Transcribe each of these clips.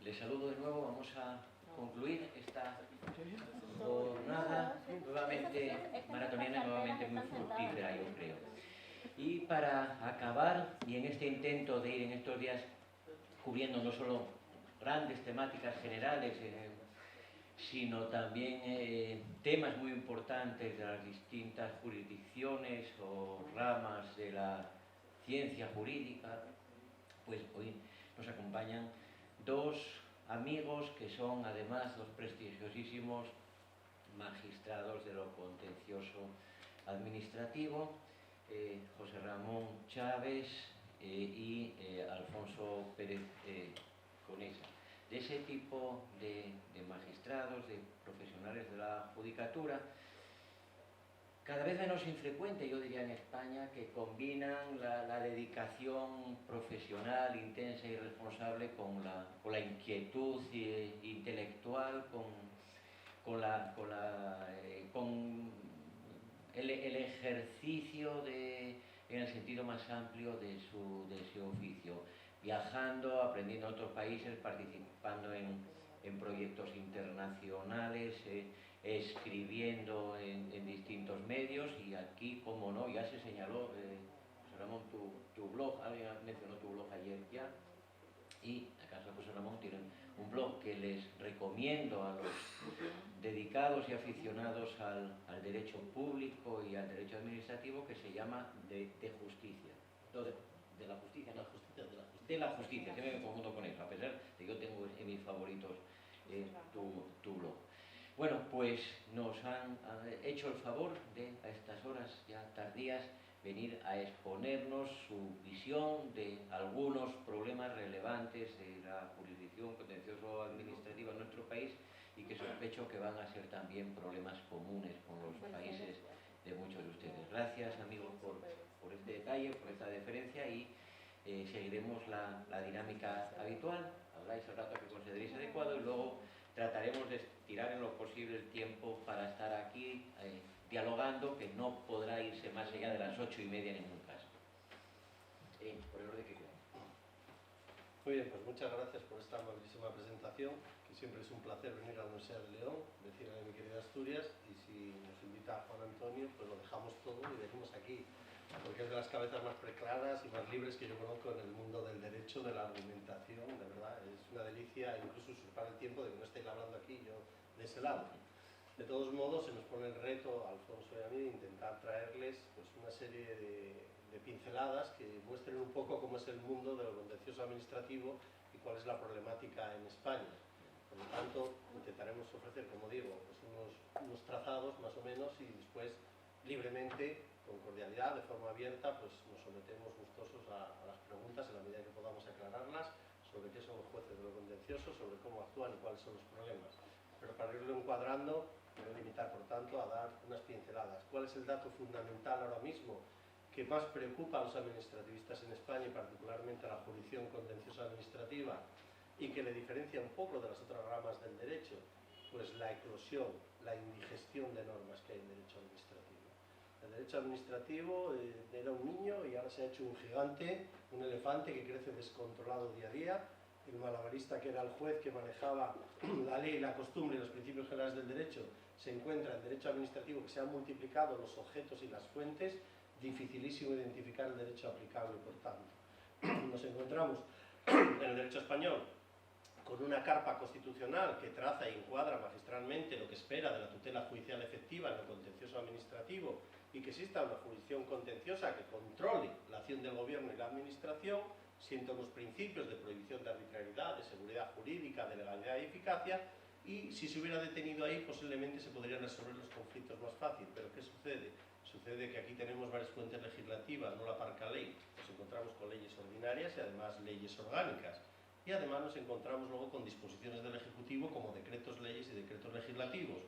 Les saludo de nuevo, vamos a concluir esta jornada nuevamente maratoniana, nuevamente muy fructífera, yo creo. Y para acabar, y en este intento de ir en estos días cubriendo no solo grandes temáticas generales, sino también temas muy importantes de las distintas jurisdicciones o ramas de la ciencia jurídica, pues hoy nos acompañan dos amigos que son además dos prestigiosísimos magistrados de lo contencioso administrativo, José Ramón Chávez y Alfonso Pérez Conesa. De ese tipo de magistrados, de profesionales de la judicatura, cada vez menos infrecuente, yo diría, en España, que combinan la dedicación profesional, intensa y responsable con la inquietud intelectual, con el ejercicio en el sentido más amplio de su oficio, viajando, aprendiendo en otros países, participando en proyectos internacionales, escribiendo en distintos medios, y aquí, como no, ya se señaló, José Ramón, tu blog, alguien mencionó tu blog ayer ya, y acaso José Ramón tienen un blog que les recomiendo a los dedicados y aficionados al derecho público y al derecho administrativo, que se llama de Justicia. De la justicia, no, de la justicia, que me confundo con eso, a pesar de que yo tengo en mis favoritos tu blog. Bueno, pues nos han hecho el favor de, a estas horas ya tardías, venir a exponernos su visión de algunos problemas relevantes de la jurisdicción contencioso-administrativa en nuestro país, y que sospecho que van a ser también problemas comunes con los países de muchos de ustedes. Gracias, amigos, por este detalle, por esta deferencia, y seguiremos la dinámica habitual. Habláis el rato que consideréis adecuado y luego trataremos de estirar en lo posible el tiempo para estar aquí dialogando, que no podrá irse más allá de las 8:30 en ningún caso. Por el orden que queda. Muy bien, pues muchas gracias por esta amabilísima presentación, que siempre es un placer venir a la Universidad de León, vecina de mi querida Asturias, y si nos invita Juan Antonio, pues lo dejamos todo y venimos aquí, porque es de las cabezas más preclaras y más libres que yo conozco en el mundo del derecho, de la argumentación. De verdad, es una delicia incluso usurpar el tiempo de que no estéis hablando aquí, yo de ese lado. De todos modos, se nos pone el reto, a Alfonso y a mí, de intentar traerles pues, una serie de pinceladas que muestren un poco cómo es el mundo de lo contencioso administrativo y cuál es la problemática en España. Por lo tanto, intentaremos ofrecer, como digo, pues unos trazados más o menos, y después, libremente, con cordialidad, de forma abierta, pues nos sometemos gustosos a las preguntas en la medida que podamos aclararlas sobre qué son los jueces de lo contencioso, sobre cómo actúan y cuáles son los problemas. Pero para irlo encuadrando, me voy a limitar, por tanto, a dar unas pinceladas. ¿Cuál es el dato fundamental ahora mismo que más preocupa a los administrativistas en España, y particularmente a la jurisdicción contenciosa administrativa, y que le diferencia un poco de las otras ramas del derecho? Pues la eclosión, la indigestión de normas que hay en derecho administrativo. El derecho administrativo era un niño y ahora se ha hecho un gigante, un elefante que crece descontrolado día a día. El malabarista, que era el juez que manejaba la ley, la costumbre y los principios generales del derecho, se encuentra en derecho administrativo, que se han multiplicado los objetos y las fuentes, dificilísimo identificar el derecho aplicable, por tanto. Nos encontramos en el derecho español con una carpa constitucional que traza y encuadra magistralmente lo que espera de la tutela judicial efectiva en lo contencioso administrativo, y que exista una jurisdicción contenciosa que controle la acción del gobierno y la administración, siendo los principios de prohibición de arbitrariedad, de seguridad jurídica, de legalidad y eficacia. Y si se hubiera detenido ahí, posiblemente se podrían resolver los conflictos más fácil. Pero ¿qué sucede? Sucede que aquí tenemos varias fuentes legislativas, no la parca ley. Nos encontramos con leyes ordinarias y además leyes orgánicas. Y además nos encontramos luego con disposiciones del Ejecutivo como decretos leyes y decretos legislativos.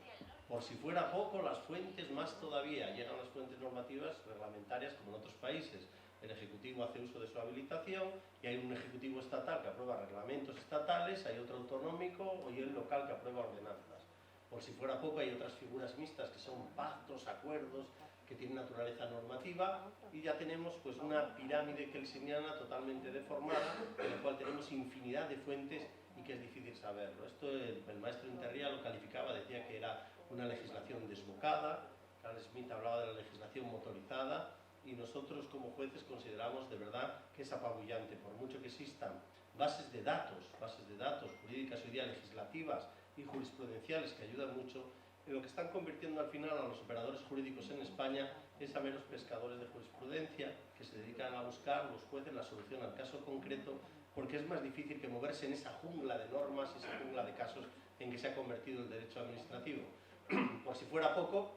Por si fuera poco, las fuentes más todavía, llegan las fuentes normativas reglamentarias como en otros países. El Ejecutivo hace uso de su habilitación y hay un Ejecutivo estatal que aprueba reglamentos estatales, hay otro autonómico y el local que aprueba ordenanzas. Por si fuera poco, hay otras figuras mixtas que son pactos, acuerdos, que tienen naturaleza normativa, y ya tenemos pues una pirámide kelseniana totalmente deformada, en la cual tenemos infinidad de fuentes y que es difícil saberlo. Esto el maestro Interría lo calificaba, decía que era una legislación desbocada. Carl Schmitt hablaba de la legislación motorizada, y nosotros como jueces consideramos de verdad que es apabullante, por mucho que existan bases de datos jurídicas hoy día, legislativas y jurisprudenciales, que ayudan mucho. En lo que están convirtiendo al final a los operadores jurídicos en España es a meros pescadores de jurisprudencia que se dedican a buscar los jueces la solución al caso concreto, porque es más difícil que moverse en esa jungla de normas, esa jungla de casos en que se ha convertido el derecho administrativo. Por si fuera poco,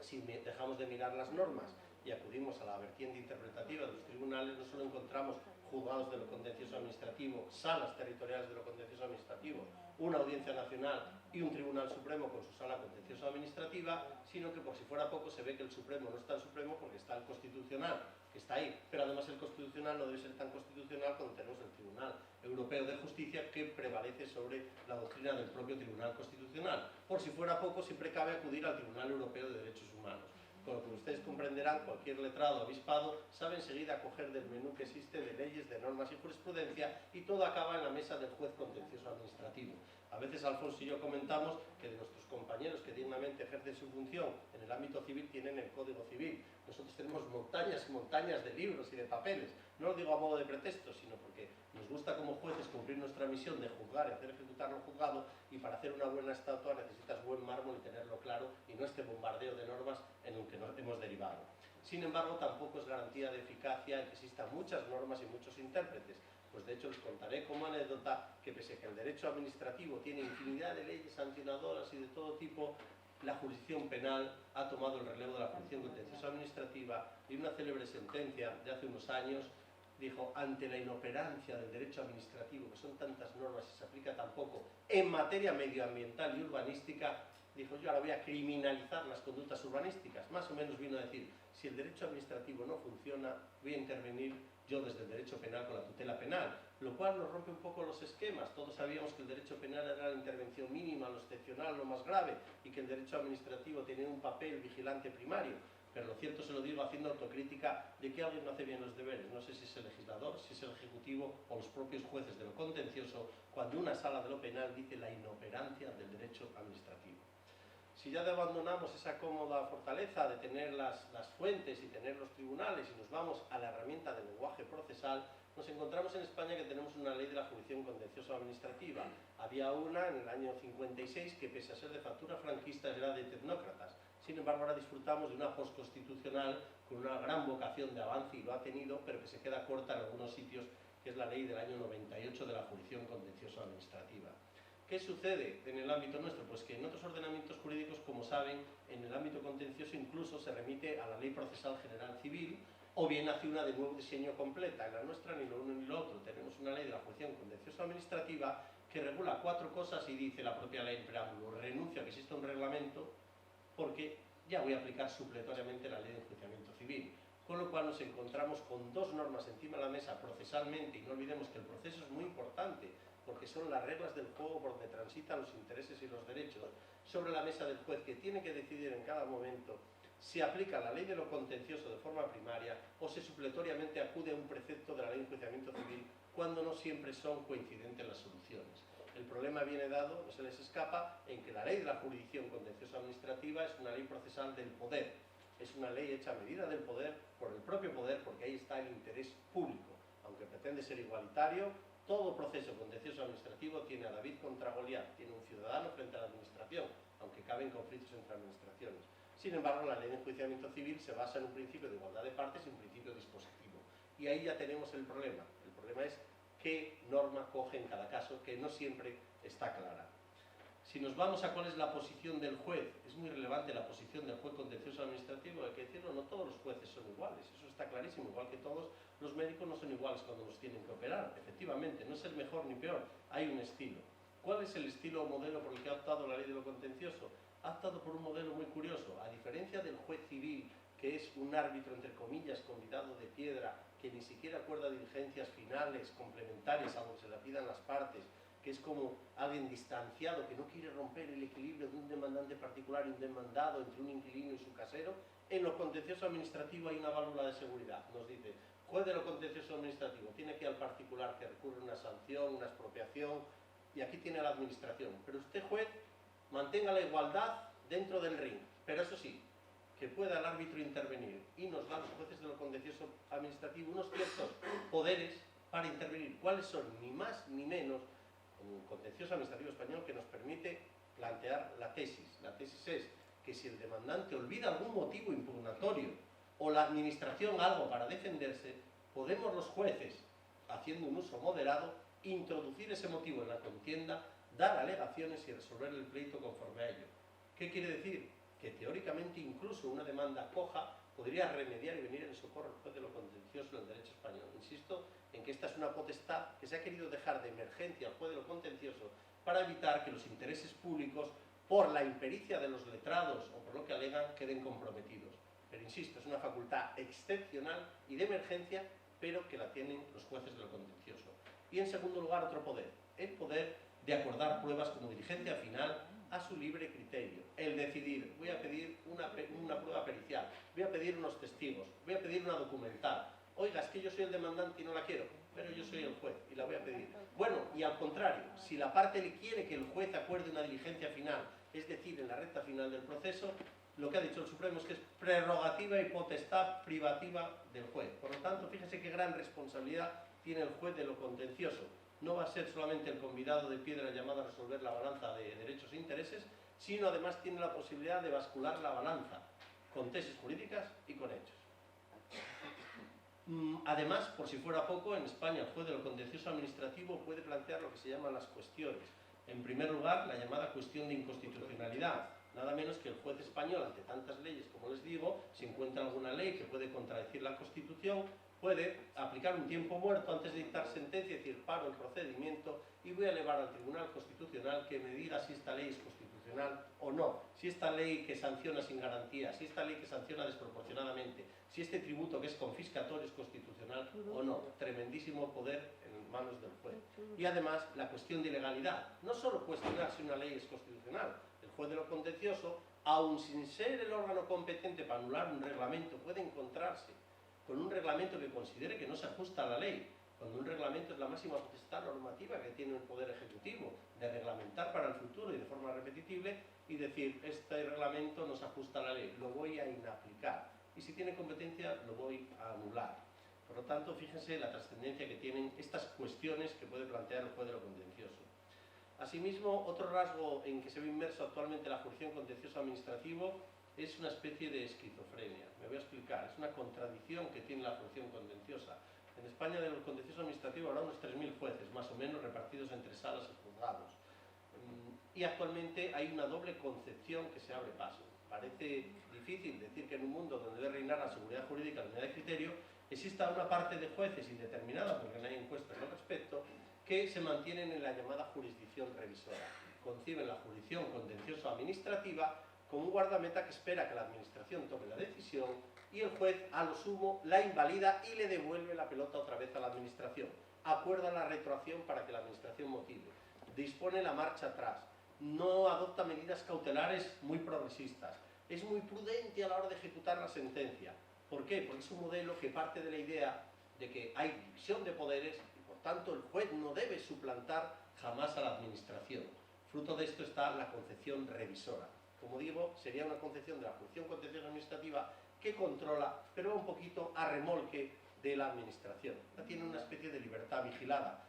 si dejamos de mirar las normas y acudimos a la vertiente interpretativa de los tribunales, no solo encontramos juzgados de lo contencioso administrativo, salas territoriales de lo contencioso administrativo, una audiencia nacional y un tribunal supremo con su sala contencioso administrativa, sino que por si fuera poco se ve que el supremo no está el supremo porque está el constitucional, que está ahí, pero además el constitucional no debe ser tan constitucional cuando tenemos el Tribunal Europeo de Justicia, que prevalece sobre la doctrina del propio Tribunal Constitucional. Por si fuera poco, siempre cabe acudir al Tribunal Europeo de Derechos Humanos. Con lo que ustedes comprenderán, cualquier letrado avispado sabe enseguida coger del menú que existe de leyes, de normas y jurisprudencia, y todo acaba en la mesa del juez contencioso administrativo. A veces Alfonso y yo comentamos que de nuestros compañeros que dignamente ejercen su función en el ámbito civil tienen el Código Civil. Nosotros tenemos montañas y montañas de libros y de papeles. No lo digo a modo de pretexto, sino porque nos gusta como jueces cumplir nuestra misión de juzgar y hacer ejecutar lo juzgado, y para hacer una buena estatua necesitas buen mármol y tenerlo claro, y no este bombardeo de normas en el que nos hemos derivado. Sin embargo, tampoco es garantía de eficacia el que existan muchas normas y muchos intérpretes. Pues de hecho les contaré como anécdota que pese a que el derecho administrativo tiene infinidad de leyes sancionadoras y de todo tipo, la jurisdicción penal ha tomado el relevo de la jurisdicción contenciosa administrativa, y una célebre sentencia de hace unos años dijo: ante la inoperancia del derecho administrativo, que son tantas normas y se aplica tan poco en materia medioambiental y urbanística, dijo: yo ahora voy a criminalizar las conductas urbanísticas. Más o menos vino a decir: si el derecho administrativo no funciona, voy a intervenir yo desde el derecho penal con la tutela penal, lo cual nos rompe un poco los esquemas. Todos sabíamos que el derecho penal era la intervención mínima, lo excepcional, lo más grave, y que el derecho administrativo tenía un papel vigilante primario. Pero lo cierto, se lo digo haciendo autocrítica, de que alguien no hace bien los deberes. No sé si es el legislador, si es el ejecutivo o los propios jueces de lo contencioso, cuando una sala de lo penal dice la inoperancia del derecho administrativo. Si ya abandonamos esa cómoda fortaleza de tener las fuentes y tener los tribunales y nos vamos a la herramienta del lenguaje procesal, nos encontramos en España que tenemos una ley de la jurisdicción contenciosa administrativa. Había una en el año 56 que, pese a ser de factura franquista, era de tecnócratas. Sin embargo, ahora disfrutamos de una postconstitucional con una gran vocación de avance, y lo ha tenido, pero que se queda corta en algunos sitios, que es la ley del año 98 de la jurisdicción contenciosa administrativa. ¿Qué sucede en el ámbito nuestro? Pues que en otros ordenamientos jurídicos, como saben, en el ámbito contencioso incluso se remite a la Ley Procesal General Civil, o bien hace una de nuevo diseño completa. En la nuestra ni lo uno ni lo otro. Tenemos una ley de la jurisdicción contenciosa administrativa que regula 4 cosas, y dice la propia ley en preámbulo: renuncio a que exista un reglamento porque ya voy a aplicar supletoriamente la ley de enjuiciamiento civil. Con lo cual nos encontramos con 2 normas encima de la mesa procesalmente, y no olvidemos que el proceso es muy importante, porque son las reglas del juego por donde transitan los intereses y los derechos, sobre la mesa del juez, que tiene que decidir en cada momento si aplica la ley de lo contencioso de forma primaria o si supletoriamente acude a un precepto de la ley de enjuiciamiento civil, cuando no siempre son coincidentes las soluciones. El problema viene dado, no se les escapa, en que la ley de la jurisdicción contenciosa administrativa es una ley procesal del poder. Es una ley hecha a medida del poder, por el propio poder, porque ahí está el interés público. Aunque pretende ser igualitario, todo proceso contencioso administrativo tiene a David contra Goliat, tiene un ciudadano frente a la administración, aunque caben conflictos entre administraciones. Sin embargo, la ley de enjuiciamiento civil se basa en un principio de igualdad de partes y un principio dispositivo. Y ahí ya tenemos el problema. El problema es qué norma coge en cada caso, que no siempre está clara. Si nos vamos a cuál es la posición del juez, es muy relevante la posición del juez contencioso administrativo. Hay que decirlo, no todos los jueces son iguales, eso está clarísimo, igual que todos los médicos no son iguales cuando nos tienen que operar. Efectivamente, no es el mejor ni peor, hay un estilo. ¿Cuál es el estilo o modelo por el que ha optado la ley de lo contencioso? Ha optado por un modelo muy curioso. A diferencia del juez civil, que es un árbitro, entre comillas, convidado de piedra, que ni siquiera acuerda diligencias finales, complementarias, aunque se la pidan las partes, que es como alguien distanciado, que no quiere romper el equilibrio de un demandante particular y un demandado, entre un inquilino y su casero. En lo contencioso administrativo hay una válvula de seguridad. Nos dice: juez de lo contencioso administrativo, tiene que ir al particular que recurre una sanción, una expropiación, y aquí tiene la administración. Pero usted, juez, mantenga la igualdad dentro del ring. Pero eso sí, que pueda el árbitro intervenir y nos da a los jueces de lo contencioso administrativo unos ciertos poderes para intervenir. ¿Cuáles son? Ni más ni menos, como un contencioso administrativo español que nos permite plantear la tesis. La tesis es que si el demandante olvida algún motivo impugnatorio o la administración algo para defenderse, podemos los jueces, haciendo un uso moderado, introducir ese motivo en la contienda, dar alegaciones y resolver el pleito conforme a ello. ¿Qué quiere decir? Que teóricamente incluso una demanda coja podría remediar y venir en socorro al juez de lo contencioso en el derecho español. Insisto en que esta es una potestad que se ha querido dejar de emergencia al juez de lo contencioso para evitar que los intereses públicos, por la impericia de los letrados o por lo que alegan, queden comprometidos. Pero insisto, es una facultad excepcional y de emergencia, pero que la tienen los jueces de lo contencioso. Y en segundo lugar, otro poder, el poder de acordar pruebas como diligencia final a su libre criterio. El decidir, voy a pedir una prueba pericial, voy a pedir unos testigos, voy a pedir una documental. Oiga, es que yo soy el demandante y no la quiero, pero yo soy el juez y la voy a pedir. Bueno, y al contrario, si la parte le quiere que el juez acuerde una diligencia final, es decir, en la recta final del proceso, lo que ha dicho el Supremo es que es prerrogativa y potestad privativa del juez. Por lo tanto, fíjense qué gran responsabilidad tiene el juez de lo contencioso. No va a ser solamente el convidado de piedra llamado a resolver la balanza de derechos e intereses, sino además tiene la posibilidad de bascular la balanza con tesis jurídicas y con hechos. Además, por si fuera poco, en España el juez de lo contencioso administrativo puede plantear lo que se llaman las cuestiones. En primer lugar, la llamada cuestión de inconstitucionalidad. Nada menos que el juez español, ante tantas leyes, como les digo, si encuentra alguna ley que puede contradecir la Constitución, puede aplicar un tiempo muerto antes de dictar sentencia, es decir, paro el procedimiento y voy a elevar al Tribunal Constitucional que me diga si esta ley es constitucional o no, si esta ley que sanciona sin garantía, si esta ley que sanciona desproporcionadamente, si este tributo que es confiscatorio es constitucional o no. Tremendísimo poder en manos del juez. Y además, la cuestión de ilegalidad. No solo cuestionar si una ley es constitucional. El juez de lo contencioso, aun sin ser el órgano competente para anular un reglamento, puede encontrarse con un reglamento que considere que no se ajusta a la ley, cuando un reglamento es la máxima potestad normativa que tiene el Poder Ejecutivo, de reglamentar para el futuro y de forma repetible, y decir, este reglamento no se ajusta a la ley, lo voy a inaplicar, y si tiene competencia, lo voy a anular. Por lo tanto, fíjense la trascendencia que tienen estas cuestiones que puede plantear el juez de lo contencioso. Asimismo, otro rasgo en que se ve inmerso actualmente la jurisdicción contencioso administrativo es una especie de esquizofrenia. Me voy a explicar. Es una contradicción que tiene la jurisdicción contenciosa. En España, del contencioso administrativo habrá unos 3.000 jueces, más o menos, repartidos entre salas y juzgados. Y actualmente hay una doble concepción que se abre paso. Parece difícil decir que en un mundo donde debe reinar la seguridad jurídica, la unidad de criterio, exista una parte de jueces indeterminada, porque no hay encuestas al respecto, que se mantienen en la llamada jurisdicción revisora. Conciben la jurisdicción contencioso administrativa como un guardameta que espera que la administración tome la decisión y el juez, a lo sumo, la invalida y le devuelve la pelota otra vez a la administración. Acuerda la retroacción para que la administración motive. Dispone la marcha atrás. No adopta medidas cautelares muy progresistas. Es muy prudente a la hora de ejecutar la sentencia. ¿Por qué? Porque es un modelo que parte de la idea de que hay división de poderes y, por tanto, el juez no debe suplantar jamás a la administración. Fruto de esto está la concepción revisora. Como digo, sería una concepción de la jurisdicción contencioso administrativa que controla, pero un poquito a remolque de la administración. Tiene una especie de libertad vigilada,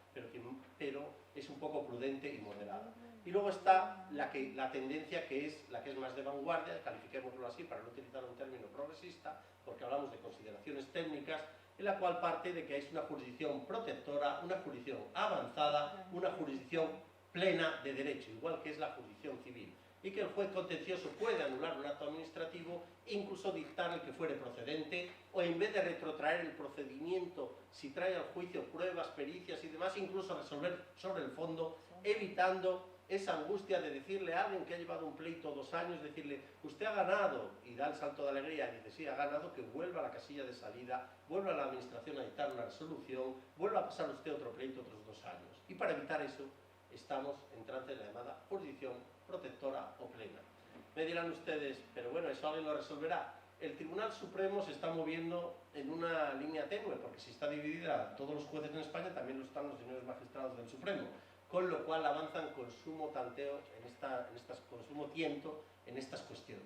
pero es un poco prudente y moderada. Y luego está la tendencia que es la que es más de vanguardia, califiquémoslo así para no utilizar un término progresista, porque hablamos de consideraciones técnicas, en la cual parte de que es una jurisdicción protectora, una jurisdicción avanzada, una jurisdicción plena de derecho, igual que es la jurisdicción civil, y que el juez contencioso puede anular un acto administrativo, incluso dictar el que fuere procedente, o en vez de retrotraer el procedimiento, si trae al juicio pruebas, pericias y demás, incluso resolver sobre el fondo, evitando esa angustia de decirle a alguien que ha llevado un pleito 2 años, decirle, usted ha ganado, y da el salto de alegría y dice, sí, ha ganado, que vuelva a la casilla de salida, vuelva a la administración a dictar una resolución, vuelva a pasar usted otro pleito otros 2 años. Y para evitar eso, estamos entrando en la llamada jurisdicción protectora o plena. Me dirán ustedes, pero bueno, ¿eso alguien lo resolverá? El Tribunal Supremo se está moviendo en una línea tenue, porque si está dividida todos los jueces en España, también lo están los señores magistrados del Supremo. con lo cual avanzan con sumo tanteo, con sumo tiento en estas cuestiones.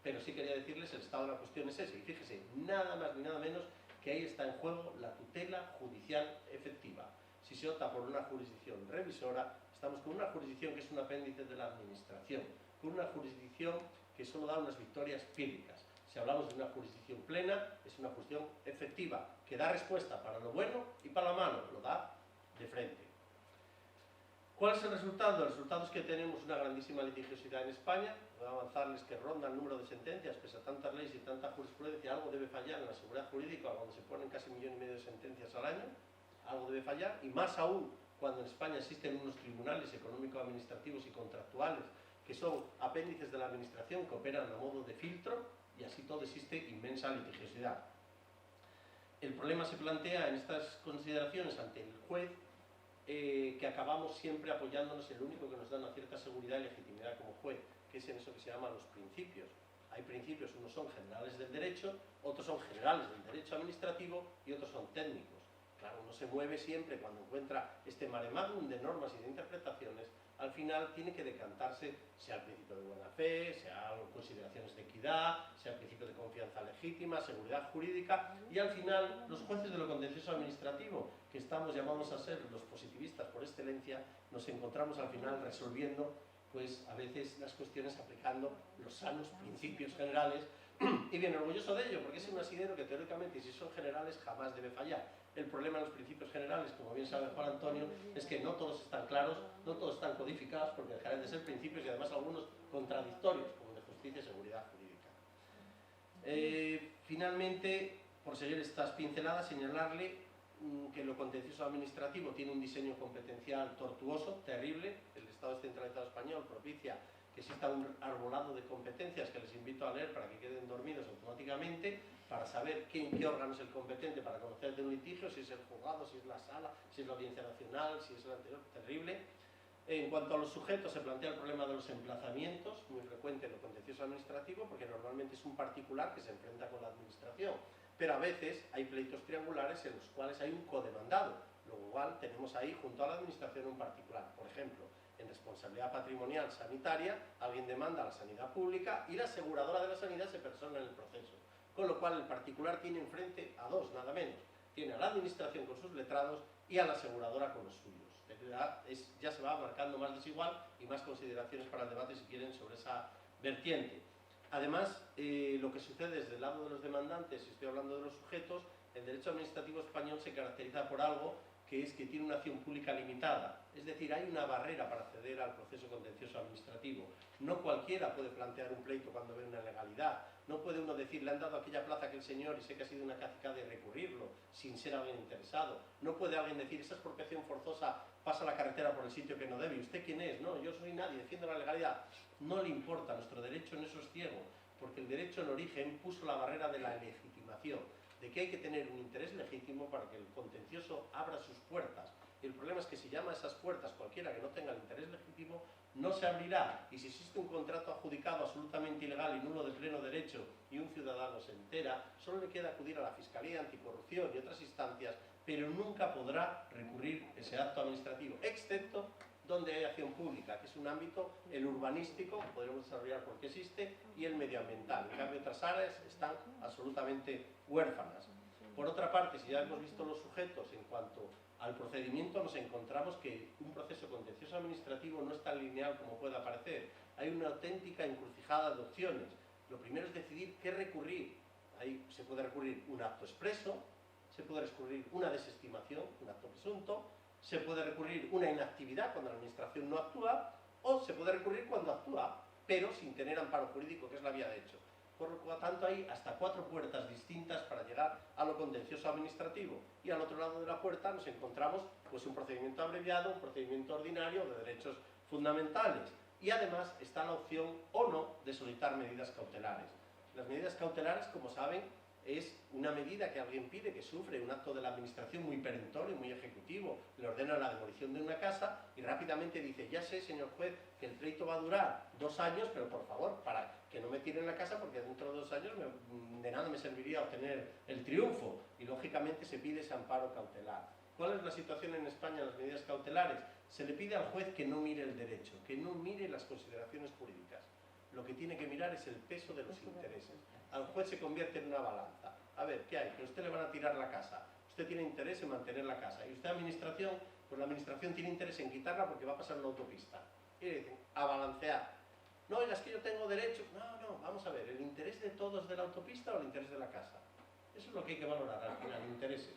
Pero sí quería decirles, el estado de la cuestión es ese, y fíjese, nada más ni nada menos que ahí está en juego la tutela judicial efectiva. Si se opta por una jurisdicción revisora, estamos con una jurisdicción que es un apéndice de la administración, con una jurisdicción que solo da unas victorias píricas. Si hablamos de una jurisdicción plena, es una jurisdicción efectiva, que da respuesta para lo bueno y para lo malo, lo da de frente. ¿Cuál es el resultado? El resultado es que tenemos una grandísima litigiosidad en España. Voy a avanzarles que ronda el número de sentencias, pese a tantas leyes y tanta jurisprudencia, algo debe fallar en la seguridad jurídica, cuando se ponen casi 1,5 millones de sentencias al año, algo debe fallar, y más aún cuando en España existen unos tribunales económico-administrativos y contractuales que son apéndices de la administración, que operan a modo de filtro, y así todo existe inmensa litigiosidad. El problema se plantea en estas consideraciones ante el juez, que acabamos siempre apoyándonos en lo único que nos da una cierta seguridad y legitimidad como juez, que es en eso que se llaman los principios. Hay principios, unos son generales del derecho, otros son generales del derecho administrativo y otros son técnicos. Claro, uno se mueve siempre cuando encuentra este mare magnum de normas y de interpretaciones, al final tiene que decantarse, sea el principio de buena fe, sea consideraciones de equidad, sea el principio de confianza legítima, seguridad jurídica, y al final los jueces de lo contencioso administrativo, que estamos llamados a ser los positivistas por excelencia, nos encontramos al final resolviendo, pues a veces las cuestiones aplicando los sanos principios generales, y bien orgulloso de ello, porque es un asidero que teóricamente, y si son generales, jamás debe fallar. El problema de los principios generales, como bien sabe Juan Antonio, es que no todos están claros, no todos están codificados, porque dejarán de ser principios y además algunos contradictorios, como de justicia y seguridad jurídica. Finalmente, por seguir estas pinceladas, señalarle que lo contencioso administrativo tiene un diseño competencial tortuoso, terrible. El Estado descentralizado español propicia que exista un arbolado de competencias que les invito a leer para que queden dormidos automáticamente, para saber qué órgano es el competente para conocer de un litigio, si es el juzgado, si es la sala, si es la audiencia nacional, si es el anterior, terrible. En cuanto a los sujetos, se plantea el problema de los emplazamientos, muy frecuente en lo contencioso administrativo, porque normalmente es un particular que se enfrenta con la administración, pero a veces hay pleitos triangulares en los cuales hay un codemandado, lo cual tenemos ahí junto a la administración un particular. Por ejemplo, en responsabilidad patrimonial sanitaria, alguien demanda a la sanidad pública y la aseguradora de la sanidad se persona en el proceso. Con lo cual el particular tiene enfrente a dos, nada menos. Tiene a la administración con sus letrados y a la aseguradora con los suyos. Ya se va marcando más desigual y más consideraciones para el debate, si quieren, sobre esa vertiente. Además, lo que sucede desde el lado de los demandantes, si estoy hablando de los sujetos, el derecho administrativo español se caracteriza por algo que es que tiene una acción pública limitada. Es decir, hay una barrera para acceder al proceso contencioso administrativo. No cualquiera puede plantear un pleito cuando ve una ilegalidad. No puede uno decir, le han dado aquella plaza a aquel señor y sé que ha sido una cacicada, de recurrirlo sin ser alguien interesado. No puede alguien decir, esa expropiación forzosa pasa la carretera por el sitio que no debe. ¿Y usted quién es? No, yo soy nadie, defiendo la legalidad. No le importa, nuestro derecho en eso es ciego, porque el derecho en origen puso la barrera de la legitimación, de que hay que tener un interés legítimo para que el contencioso abra sus puertas. Y el problema es que si llama a esas puertas cualquiera que no tenga el interés legítimo, no se abrirá. Y si existe un contrato adjudicado absolutamente ilegal y nulo de pleno derecho y un ciudadano se entera, solo le queda acudir a la Fiscalía Anticorrupción y otras instancias, pero nunca podrá recurrir ese acto administrativo, excepto donde hay acción pública, que es un ámbito, el urbanístico, podremos desarrollar porque existe, y el medioambiental. En cambio, otras áreas están absolutamente huérfanas. Por otra parte, si ya hemos visto los sujetos en cuanto al procedimiento, nos encontramos que un proceso contencioso administrativo no es tan lineal como pueda parecer. Hay una auténtica encrucijada de opciones. Lo primero es decidir qué recurrir. Ahí se puede recurrir un acto expreso, se puede recurrir una desestimación, un acto presunto, se puede recurrir una inactividad cuando la administración no actúa, o se puede recurrir cuando actúa, pero sin tener amparo jurídico, que es la vía de hecho. Por lo tanto, hay hasta 4 puertas distintas para llegar a lo contencioso administrativo. Y al otro lado de la puerta nos encontramos pues, un procedimiento abreviado, un procedimiento ordinario de derechos fundamentales. Y además está la opción o no de solicitar medidas cautelares. Las medidas cautelares, como saben, es una medida que alguien pide, que sufre un acto de la administración muy perentorio, muy ejecutivo, le ordena la demolición de una casa y rápidamente dice, ya sé, señor juez, que el pleito va a durar 2 años, pero por favor, para que no me tiren la casa, porque dentro de 2 años de nada me serviría obtener el triunfo. Y lógicamente se pide ese amparo cautelar. ¿Cuál es la situación en España en las medidas cautelares? Se le pide al juez que no mire el derecho, que no mire las consideraciones jurídicas. Lo que tiene que mirar es el peso de los intereses. Al juez se convierte en una balanza. A ver, ¿qué hay? Que a usted le van a tirar la casa. Usted tiene interés en mantener la casa. Y usted, administración, pues la administración tiene interés en quitarla porque va a pasar una autopista. Y le dicen, a balancear. No, oiga, es que yo tengo derecho. No, vamos a ver, ¿el interés de todos de la autopista o el interés de la casa? Eso es lo que hay que valorar al final, intereses.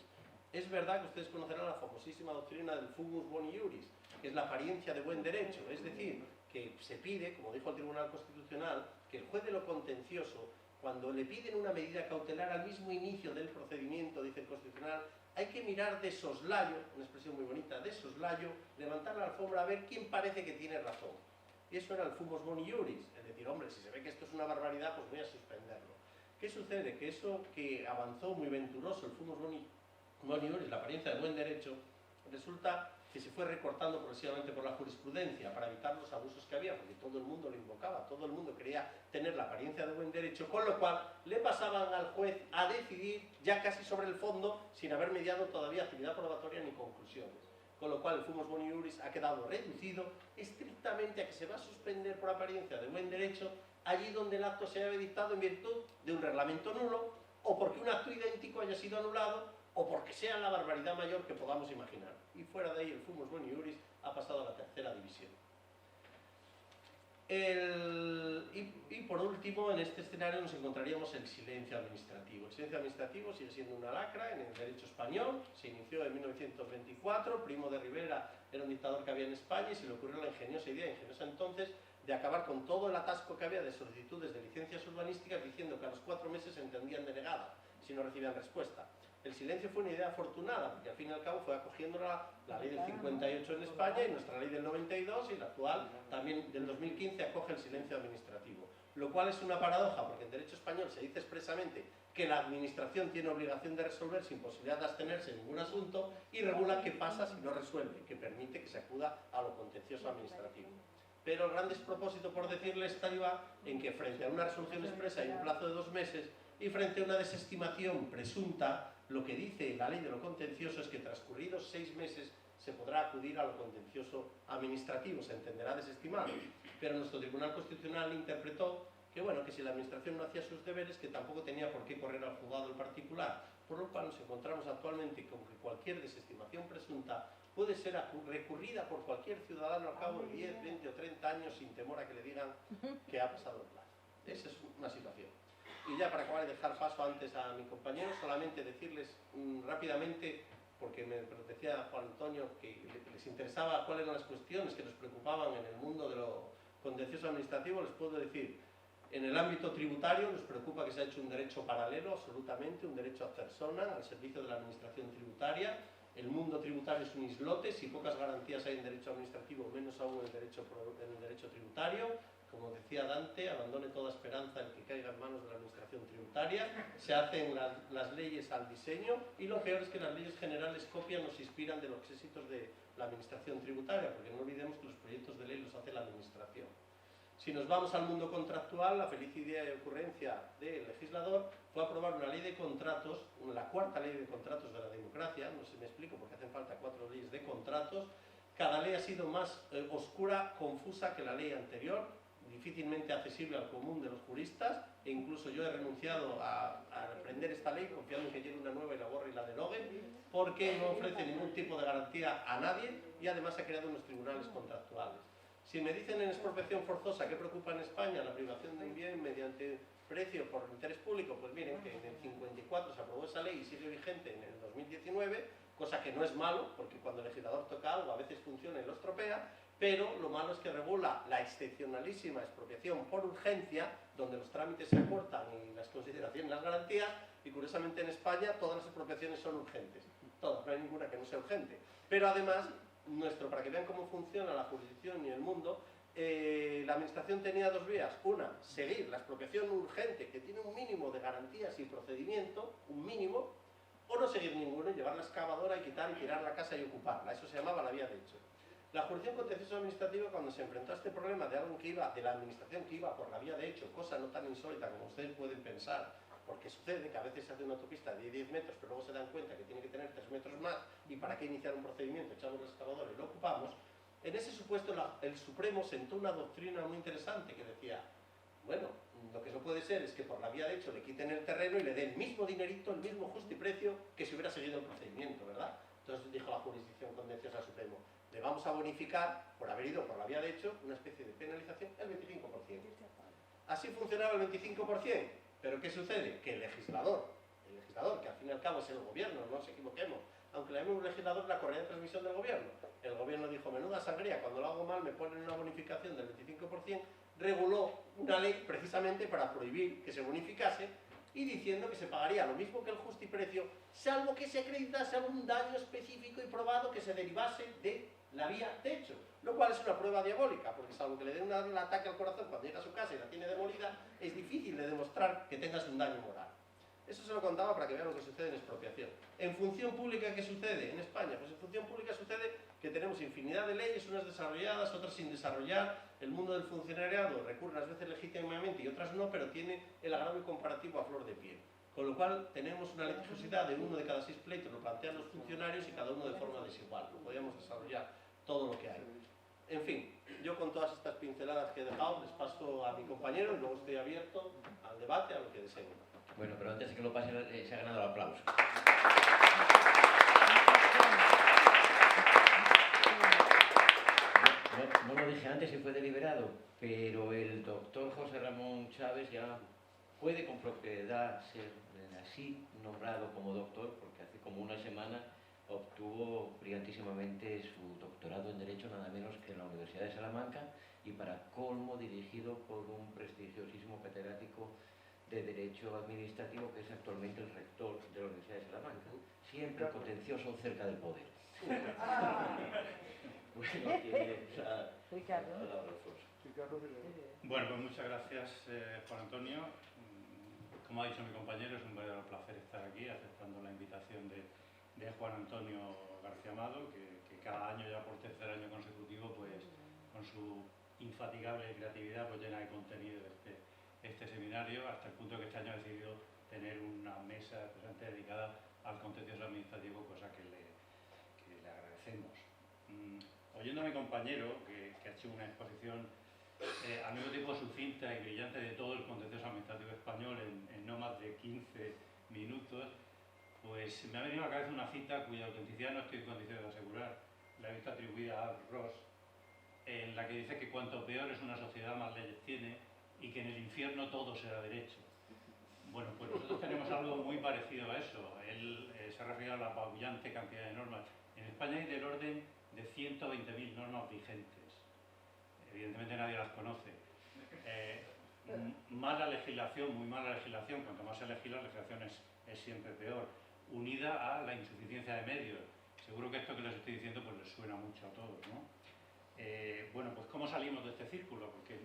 Es verdad que ustedes conocerán la famosísima doctrina del fumus boni iuris, que es la apariencia de buen derecho, es decir, que se pide, como dijo el Tribunal Constitucional, que el juez de lo contencioso, cuando le piden una medida cautelar al mismo inicio del procedimiento, dice el Constitucional, hay que mirar de soslayo, una expresión muy bonita, de soslayo, levantar la alfombra a ver quién parece que tiene razón. Y eso era el fumus boni iuris, es decir, hombre, si se ve que esto es una barbaridad, pues voy a suspenderlo. ¿Qué sucede? Que eso que avanzó muy venturoso, el fumus boni iuris, la apariencia de buen derecho, resulta que se fue recortando progresivamente por la jurisprudencia para evitar los abusos que había, porque todo el mundo lo invocaba, todo el mundo quería tener la apariencia de buen derecho, con lo cual le pasaban al juez a decidir ya casi sobre el fondo, sin haber mediado todavía actividad probatoria ni conclusiones. Con lo cual el fumus boni iuris ha quedado reducido estrictamente a que se va a suspender por apariencia de buen derecho allí donde el acto se haya dictado en virtud de un reglamento nulo, o porque un acto idéntico haya sido anulado, o porque sea la barbaridad mayor que podamos imaginar. Y fuera de ahí el fumus boni iuris ha pasado a la tercera división. Y por último, en este escenario nos encontraríamos el silencio administrativo. El silencio administrativo sigue siendo una lacra en el derecho español, se inició en 1924, Primo de Rivera era un dictador que había en España y se le ocurrió la ingeniosa idea, ingeniosa entonces, de acabar con todo el atasco que había de solicitudes de licencias urbanísticas diciendo que a los 4 meses se entendían denegada si no recibían respuesta. El silencio fue una idea afortunada, porque al fin y al cabo fue acogiendo la ley del 58 en España y nuestra ley del 92 y la actual también del 2015 acoge el silencio administrativo. Lo cual es una paradoja, porque en derecho español se dice expresamente que la administración tiene obligación de resolver sin posibilidad de abstenerse en ningún asunto y regula qué pasa si no resuelve, que permite que se acuda a lo contencioso administrativo. Pero el gran despropósito, por decirle, estaba en que frente a una resolución expresa y un plazo de 2 meses y frente a una desestimación presunta, lo que dice la ley de lo contencioso es que transcurridos 6 meses se podrá acudir a lo contencioso administrativo, se entenderá desestimado. Pero nuestro Tribunal Constitucional interpretó que, bueno, que si la administración no hacía sus deberes, que tampoco tenía por qué correr al juzgado el particular, por lo cual nos encontramos actualmente con que cualquier desestimación presunta puede ser recurrida por cualquier ciudadano al cabo de 10, 20 o 30 años sin temor a que le digan que ha pasado el plazo. Esa es una situación. Y ya para acabar de dejar paso antes a mi compañero, solamente decirles rápidamente, porque me decía Juan Antonio que les interesaba cuáles eran las cuestiones que nos preocupaban en el mundo de lo contencioso administrativo, les puedo decir, en el ámbito tributario nos preocupa que se ha hecho un derecho paralelo, absolutamente, un derecho ad personam, al servicio de la administración tributaria. El mundo tributario es un islote, si pocas garantías hay en derecho administrativo, menos aún en el derecho tributario. Como decía Dante, abandone toda esperanza el que caiga en manos de la administración tributaria, se hacen las leyes al diseño y lo peor es que las leyes generales copian o se inspiran de los éxitos de la administración tributaria, porque no olvidemos que los proyectos de ley los hace la administración. Si nos vamos al mundo contractual, la feliz idea y ocurrencia del legislador fue aprobar una ley de contratos, la 4ª ley de contratos de la democracia, no sé si me explico porque hacen falta 4 leyes de contratos. Cada ley ha sido más oscura, confusa que la ley anterior, difícilmente accesible al común de los juristas, e incluso yo he renunciado a aprender esta ley confiando en que llegue una nueva y la borre y la derogue, porque no ofrece ningún tipo de garantía a nadie y además ha creado unos tribunales contractuales. Si me dicen en expropiación forzosa qué preocupa en España la privación de un bien mediante precio por interés público, pues miren que en el 54 se aprobó esa ley y sigue vigente en el 2019, cosa que no es malo, porque cuando el legislador toca algo a veces funciona y lo estropea, pero lo malo es que regula la excepcionalísima expropiación por urgencia, donde los trámites se acortan y las consideraciones, las garantías, y curiosamente en España todas las expropiaciones son urgentes, todas, no hay ninguna que no sea urgente. Pero además, para que vean cómo funciona la jurisdicción y el mundo, la administración tenía 2 vías. Una, seguir la expropiación urgente, que tiene un mínimo de garantías y procedimiento, un mínimo, o no seguir ninguna, llevar la excavadora y quitar y tirar la casa y ocuparla. Eso se llamaba la vía de hecho. La jurisdicción contencioso administrativa, cuando se enfrentó a este problema de algo que iba, de la administración que iba por la vía de hecho, cosa no tan insólita como ustedes pueden pensar, porque sucede que a veces se hace una autopista de 10 metros, pero luego se dan cuenta que tiene que tener 3 metros más, y para qué iniciar un procedimiento, echamos la excavadora y lo ocupamos, En ese supuesto el Supremo sentó una doctrina muy interesante que decía, bueno, lo que no puede ser es que por la vía de hecho le quiten el terreno y le den el mismo dinerito, el mismo justiprecio que si hubiera seguido el procedimiento, ¿verdad? Entonces dijo la jurisdicción contenciosa al Supremo, le vamos a bonificar, por haber ido por la vía de hecho, una especie de penalización, el 25%. Así funcionaba el 25%, pero ¿qué sucede? Que el legislador, que al fin y al cabo es el gobierno, no nos equivoquemos, aunque le llamemos legislador, la correa de transmisión del gobierno. El gobierno dijo, menuda sangría, cuando lo hago mal me ponen una bonificación del 25%, reguló una ley precisamente para prohibir que se bonificase y diciendo que se pagaría lo mismo que el justiprecio, salvo que se acreditase algún daño específico y probado que se derivase de la vía de hecho, lo cual es una prueba diabólica, porque salvo que le den un ataque al corazón cuando llega a su casa y la tiene demolida, es difícil de demostrar que tengas un daño moral. Eso se lo contaba para que vean lo que sucede en expropiación. En función pública, ¿qué sucede en España? Pues en función pública sucede que tenemos infinidad de leyes, unas desarrolladas, otras sin desarrollar. El mundo del funcionariado recurre unas veces legítimamente y otras no, pero tiene el agravio comparativo a flor de piel. Con lo cual tenemos una litigiosidad de 1 de cada 6 pleitos, lo plantean los funcionarios y cada uno de forma desigual. No podríamos desarrollar todo lo que hay. En fin, yo con todas estas pinceladas que he dejado les paso a mi compañero y luego estoy abierto al debate, a lo que deseen. Bueno, pero antes de que lo pase, se ha ganado el aplauso. No lo dije antes y fue deliberado, pero el doctor José Ramón Chávez ya puede con propiedad ser así nombrado como doctor, porque hace como una semana obtuvo brillantísimamente su doctorado en Derecho, nada menos que en la Universidad de Salamanca, y para colmo dirigido por un prestigiosísimo catedrático de Derecho Administrativo, que es actualmente el rector de la Universidad de Salamanca. Siempre contencioso cerca del poder. Bueno, tiene la palabra Alfonso. Bueno, pues muchas gracias, Juan Antonio. Como ha dicho mi compañero, es un verdadero placer estar aquí, aceptando la invitación de Juan Antonio García Amado, que cada año, ya por tercer año consecutivo, pues con su infatigable creatividad, pues llena de contenido este seminario, hasta el punto que este año ha decidido tener una mesa presente dedicada al contencioso administrativo, cosa que le agradecemos. Oyendo a mi compañero, que ha hecho una exposición al mismo tiempo sucinta y brillante de todo el contencioso administrativo español en no más de 15 minutos, pues me ha venido a la cabeza una cita cuya autenticidad no estoy en condiciones de asegurar. La he visto atribuida a Ross, en la que dice que cuanto peor es una sociedad, más leyes tiene, y que en el infierno todo será derecho. Bueno, pues nosotros tenemos algo muy parecido a eso. Él se ha referido a la apabullante cantidad de normas. En España hay del orden de 120.000 normas vigentes. Evidentemente nadie las conoce. Mala legislación, muy mala legislación, cuanto más se legisla, la legislación es siempre peor, unida a la insuficiencia de medios. Seguro que esto que les estoy diciendo pues les suena mucho a todos, ¿no? Bueno, pues ¿cómo salimos de este círculo? Porque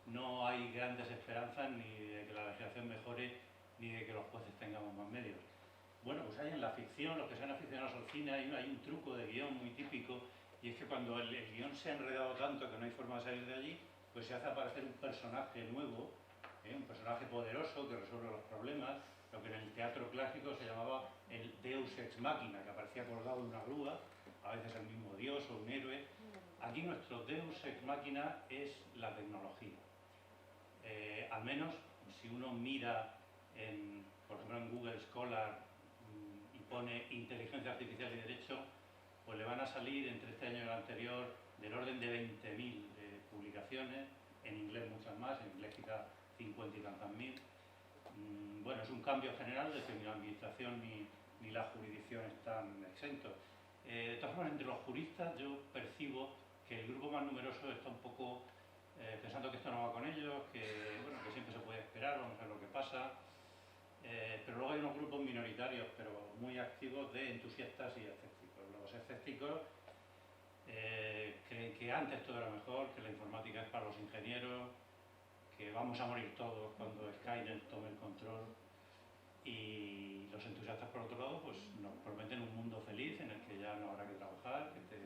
no hay grandes esperanzas ni de que la legislación mejore, ni de que los jueces tengamos más medios. Bueno, pues hay en la ficción, los que sean aficionados al cine, hay un truco de guión muy típico, y es que cuando el guión se ha enredado tanto que no hay forma de salir de allí, pues se hace aparecer un personaje nuevo, un personaje poderoso que resuelve los problemas, lo que en el teatro clásico se llamaba el Deus Ex Machina, que aparecía colgado en una grúa, a veces el mismo dios o un héroe. Aquí nuestro Deus Ex Machina es la tecnología. Al menos si uno mira, por ejemplo en Google Scholar, y pone inteligencia artificial y derecho, pues le van a salir entre este año y el anterior del orden de 20.000 publicaciones, en inglés muchas más, en inglés quizá 50 y tantas mil. Bueno, es un cambio general de que ni la administración ni la jurisdicción están exentos. De todas formas, entre los juristas yo percibo que el grupo más numeroso está un poco pensando que esto no va con ellos, que siempre se puede esperar, vamos a ver lo que pasa. Pero luego hay unos grupos minoritarios, pero muy activos, de entusiastas y escépticos. Los escépticos creen que antes todo era mejor, que la informática es para los ingenieros, que vamos a morir todos cuando Skynet tome el control. Y los entusiastas, por otro lado, pues nos prometen un mundo feliz en el que ya no habrá que trabajar, que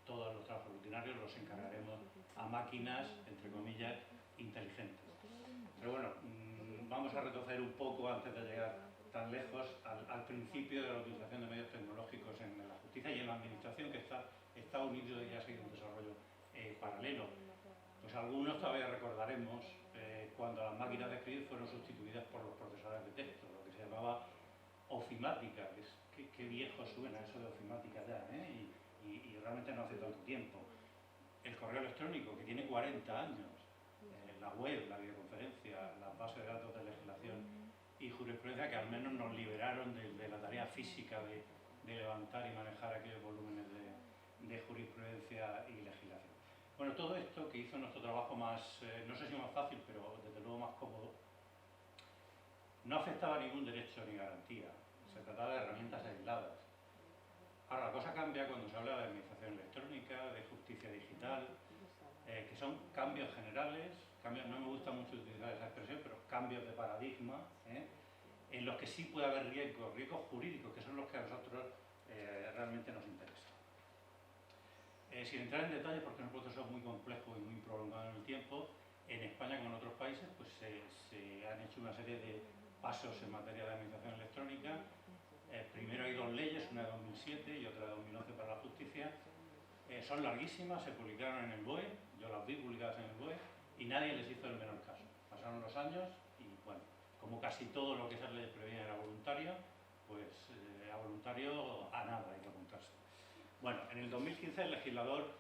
todos los trabajos rutinarios los encargaremos a máquinas, entre comillas, inteligentes. Pero bueno, vamos a retroceder un poco antes de llegar tan lejos al principio de la utilización de medios tecnológicos en la justicia y en la administración, que está unido y ha seguido un desarrollo paralelo. Pues algunos todavía recordaremos cuando las máquinas de escribir fueron sustituidas por los procesadores de texto, lo que se llamaba ofimática, qué viejo suena eso de ofimática ya, y realmente no hace tanto tiempo. El correo electrónico, que tiene 40 años, la web, la videoconferencia, las bases de datos de legislación y jurisprudencia, que al menos nos liberaron de la tarea física de levantar y manejar aquellos volúmenes de jurisprudencia y legislación. Bueno, todo esto que hizo nuestro trabajo más, no sé si más fácil, pero desde luego más cómodo, no afectaba a ningún derecho ni garantía. Se trataba de herramientas aisladas. Ahora, la cosa cambia cuando se habla de administración electrónica, de justicia digital, que son cambios generales, no me gusta mucho utilizar esa expresión, pero cambios de paradigma, en los que sí puede haber riesgos jurídicos, que son los que a nosotros realmente nos interesan. Sin entrar en detalles, porque es un proceso muy complejo y muy prolongado en el tiempo, en España como en otros países pues se han hecho una serie de pasos en materia de administración electrónica. Primero hay dos leyes, una de 2007 y otra de 2011 para la justicia. Son larguísimas, se publicaron en el BOE, yo las vi publicadas en el BOE y nadie les hizo el menor caso. Pasaron los años y bueno, como casi todo lo que esas leyes preveían era voluntario, pues a voluntario a nada hay que apuntarse. Bueno, en el 2015 el legislador,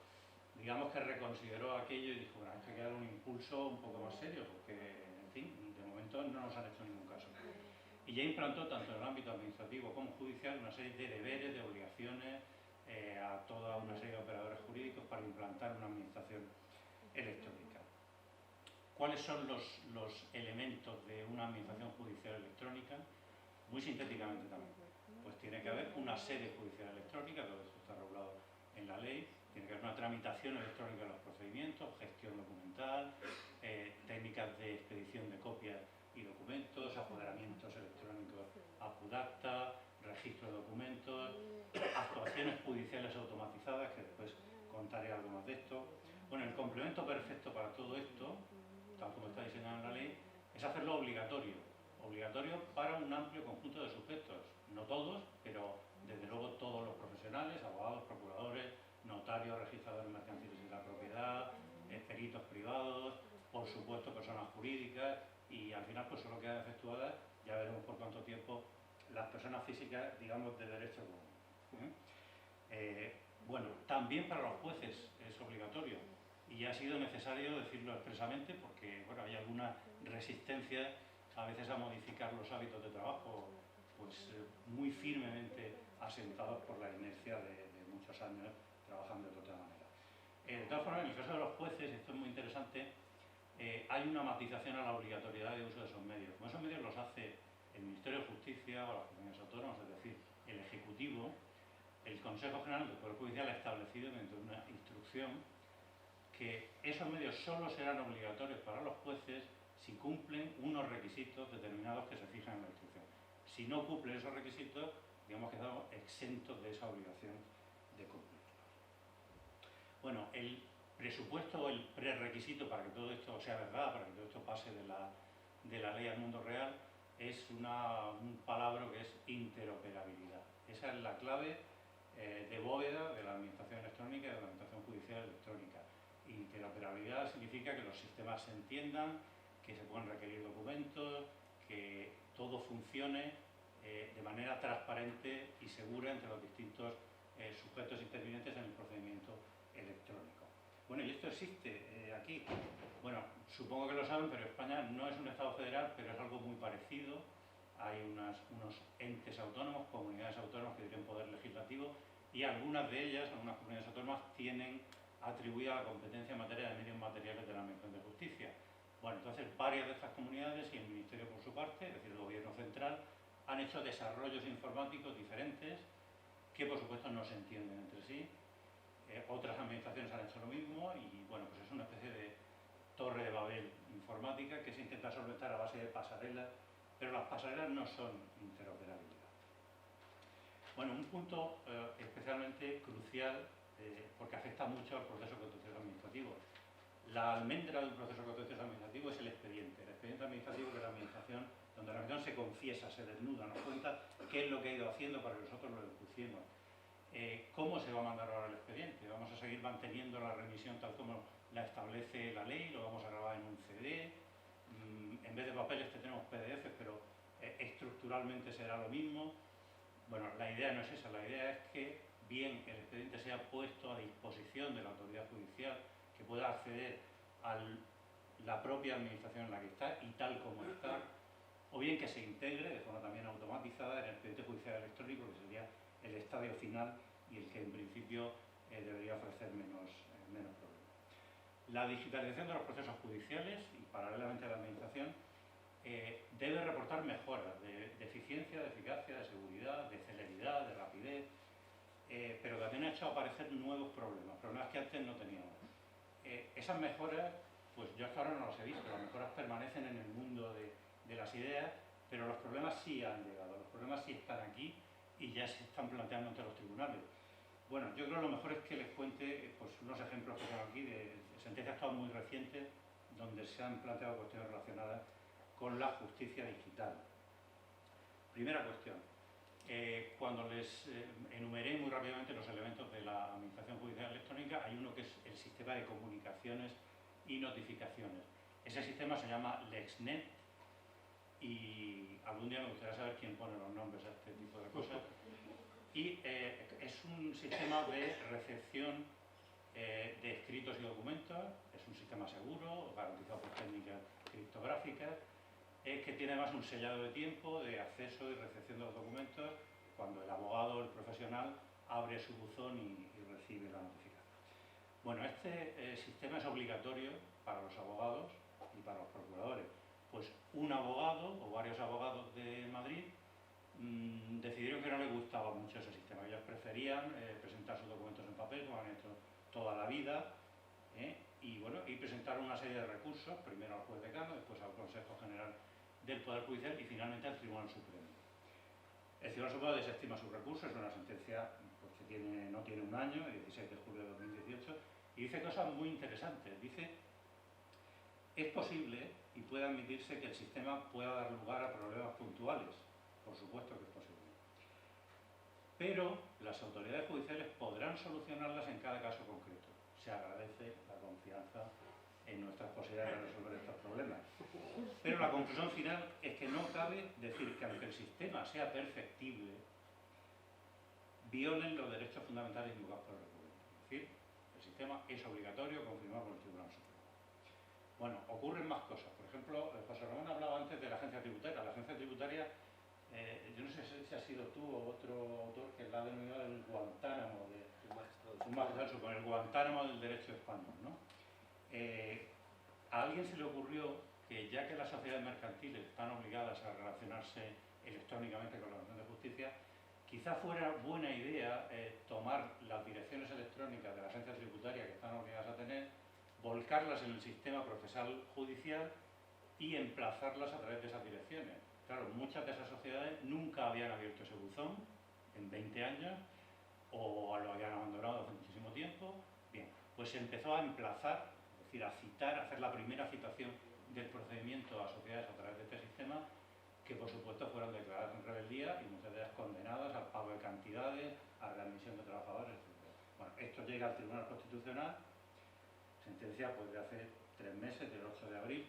digamos que reconsideró aquello y dijo, bueno, hay que dar un impulso un poco más serio, porque, en fin, de momento no nos han hecho ningún caso. Y ya implantó, tanto en el ámbito administrativo como judicial, una serie de deberes, de obligaciones a toda una serie de operadores jurídicos para implantar una administración electrónica. ¿Cuáles son los elementos de una administración judicial electrónica? Muy sintéticamente también. Pues tiene que haber una sede judicial electrónica, todo esto está regulado en la ley, tiene que haber una tramitación electrónica de los procedimientos, gestión documental, técnicas de expedición de copias y documentos, apoderamientos electrónicos APUDACTA, registro de documentos, actuaciones judiciales automatizadas, que después contaré algo más de esto. Bueno, el complemento perfecto para todo esto, tal como está diseñado en la ley, es hacerlo obligatorio para un amplio conjunto de sujetos, no todos, pero desde luego todos los profesionales, abogados, procuradores, notarios, registradores mercantiles de la propiedad, peritos privados, por supuesto personas jurídicas y al final pues solo quedan efectuadas, ya veremos por cuánto tiempo, las personas físicas, digamos, de derecho común. Bueno, también para los jueces es obligatorio y ha sido necesario decirlo expresamente porque bueno, hay alguna resistencia a veces a modificar los hábitos de trabajo pues muy firmemente asentados por la inercia de muchos años trabajando de otra manera. De todas formas, en el caso de los jueces, esto es muy interesante, hay una matización a la obligatoriedad de uso de esos medios. Como esos medios los hace el Ministerio de Justicia o las comunidades autónomas, es decir, el Ejecutivo, el Consejo General del Poder Judicial ha establecido mediante una instrucción que esos medios solo serán obligatorios para los jueces si cumplen unos requisitos determinados que se fijan en la instrucción. Si no cumplen esos requisitos, digamos que estamos exentos de esa obligación de cumplirlos. Bueno, el presupuesto o el prerequisito para que todo esto sea verdad, para que todo esto pase de la ley al mundo real, es un palabra que es interoperabilidad. Esa es la clave de bóveda de la administración electrónica y de la administración judicial electrónica. Interoperabilidad significa que los sistemas se entiendan, que se puedan requerir documentos, que todo funcione de manera transparente y segura entre los distintos sujetos intervinientes en el procedimiento electrónico. Bueno, y esto existe aquí. Bueno, supongo que lo saben, pero España no es un Estado federal, pero es algo muy parecido. Hay unos entes autónomos, comunidades autónomas que tienen poder legislativo y algunas de ellas, algunas comunidades autónomas, tienen atribuida la competencia en materia de medios materiales de la Administración de Justicia. Bueno, entonces varias de estas comunidades y el Ministerio por su parte, es decir, el Gobierno central, han hecho desarrollos informáticos diferentes que por supuesto no se entienden entre sí. Otras administraciones han hecho lo mismo y bueno, pues es una especie de torre de Babel informática que se intenta solventar a base de pasarelas, pero las pasarelas no son interoperabilidad. Bueno, un punto especialmente crucial porque afecta mucho al proceso contencioso administrativo. La almendra de un proceso contencioso administrativo es el expediente administrativo de la administración, donde la administración se confiesa, se desnuda, nos cuenta qué es lo que ha ido haciendo para que nosotros lo enjuiciemos. ¿Cómo se va a mandar ahora el expediente? ¿Vamos a seguir manteniendo la remisión tal como la establece la ley? ¿Lo vamos a grabar en un CD? En vez de papeles tenemos PDF, pero estructuralmente será lo mismo. Bueno, la idea no es esa, la idea es que bien el expediente sea puesto a disposición de la autoridad judicial, que pueda acceder a la propia administración en la que está y tal como está, o bien que se integre de forma también automatizada en el expediente judicial electrónico, que sería el estadio final y el que en principio debería ofrecer menos problemas. La digitalización de los procesos judiciales y paralelamente a la administración debe reportar mejoras de eficiencia, de eficacia, de seguridad, de celeridad, de rapidez, pero también ha hecho aparecer nuevos problemas que antes no teníamos. Esas mejoras, pues yo hasta ahora no las he visto, las mejoras permanecen en el mundo de las ideas, pero los problemas sí han llegado, los problemas sí están aquí y ya se están planteando ante los tribunales. Bueno, yo creo que lo mejor es que les cuente pues, unos ejemplos que tengo aquí de sentencias todas muy recientes donde se han planteado cuestiones relacionadas con la justicia digital. Primera cuestión. Cuando les enumeré muy rápidamente los elementos de la Administración Judicial Electrónica, hay uno que es el sistema de comunicaciones y notificaciones. Ese sistema se llama LexNet y algún día me gustaría saber quién pone los nombres a este tipo de cosas. Y es un sistema de recepción de escritos y documentos, es un sistema seguro, garantizado por técnicas criptográficas, que tiene además un sellado de tiempo de acceso y recepción de los documentos cuando el abogado o el profesional abre su buzón y recibe la notificación. Bueno, este sistema es obligatorio para los abogados y para los procuradores. Pues un abogado o varios abogados de Madrid decidieron que no les gustaba mucho ese sistema. Ellos preferían presentar sus documentos en papel, como han hecho toda la vida, y bueno, y presentaron una serie de recursos, primero al juez decano, después al Consejo General del Poder Judicial y finalmente al Tribunal Supremo. El Tribunal Supremo desestima su recurso, es una sentencia pues, que no tiene un año, el 16 de julio de 2018, y dice cosas muy interesantes. Dice, es posible y puede admitirse que el sistema pueda dar lugar a problemas puntuales, por supuesto que es posible, pero las autoridades judiciales podrán solucionarlas en cada caso concreto. Se agradece la confianza en nuestras posibilidades de resolver estos problemas. Pero la conclusión final es que no cabe decir que aunque el sistema sea perfectible, violen los derechos fundamentales invocados por el República. Es decir, el sistema es obligatorio, confirmado por el Tribunal Supremo. Bueno, ocurren más cosas. Por ejemplo, José Ramón hablaba antes de la agencia tributaria. La agencia tributaria, yo no sé si ha sido tú o otro autor que la ha denominado el Guantánamo el Guantánamo del derecho español, ¿no? A alguien se le ocurrió que ya que las sociedades mercantiles están obligadas a relacionarse electrónicamente con la Administración de Justicia, quizá fuera buena idea tomar las direcciones electrónicas de la agencia tributaria que están obligadas a tener, volcarlas en el sistema procesal judicial y emplazarlas a través de esas direcciones. Claro, muchas de esas sociedades nunca habían abierto ese buzón en 20 años o lo habían abandonado hace muchísimo tiempo. Bien, pues se empezó a emplazar, es decir, a citar, a hacer la primera citación del procedimiento a sociedades a través de este sistema, que por supuesto fueron declaradas en rebeldía y muchas de ellas condenadas al pago de cantidades, a readmisión de trabajadores, etc. Bueno, esto llega al Tribunal Constitucional, sentencia pues de hace 3 meses, del 8 de abril,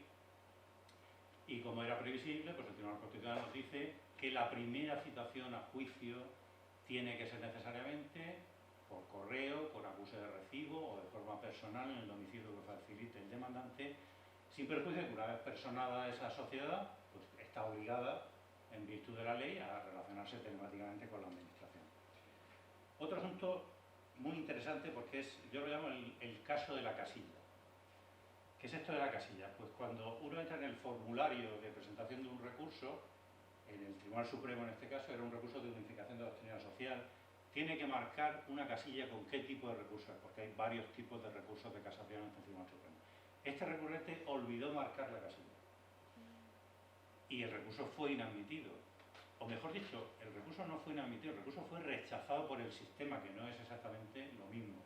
y como era previsible, pues el Tribunal Constitucional nos dice que la primera citación a juicio tiene que ser necesariamente por correo, por acuse de recibo o de forma personal en el domicilio que facilite el demandante, sin perjuicio de que una vez personada esa sociedad, pues está obligada, en virtud de la ley, a relacionarse telemáticamente con la administración. Otro asunto muy interesante, porque es, yo lo llamo el caso de la casilla. ¿Qué es esto de la casilla? Pues cuando uno entra en el formulario de presentación de un recurso, en el Tribunal Supremo en este caso, era un recurso de unificación de doctrina social, tiene que marcar una casilla con qué tipo de recurso es, porque hay varios tipos de recursos de casación en el Tribunal Supremo. Este recurrente olvidó marcar la casilla y el recurso fue inadmitido. O mejor dicho, el recurso no fue inadmitido, el recurso fue rechazado por el sistema, que no es exactamente lo mismo.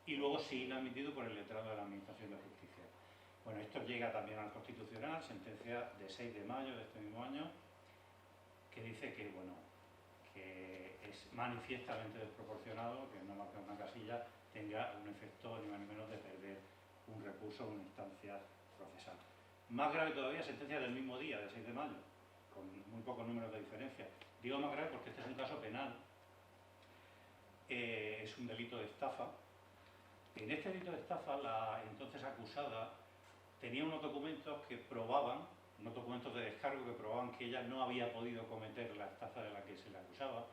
Y luego sí inadmitido por el letrado de la Administración de Justicia. Bueno, esto llega también al Constitucional, sentencia de 6 de mayo de este mismo año, que dice que, bueno, que es manifiestamente desproporcionado que no marcar una casilla tenga un efecto ni más ni menos de perder un recurso o una instancia procesal. Más grave todavía, sentencia del mismo día, del 6 de mayo, con muy pocos números de diferencia. Digo más grave porque este es un caso penal, es un delito de estafa. En este delito de estafa, la entonces acusada tenía unos documentos que probaban, unos documentos de descargo que probaban que ella no había podido cometer la estafa de la que se le acusaba.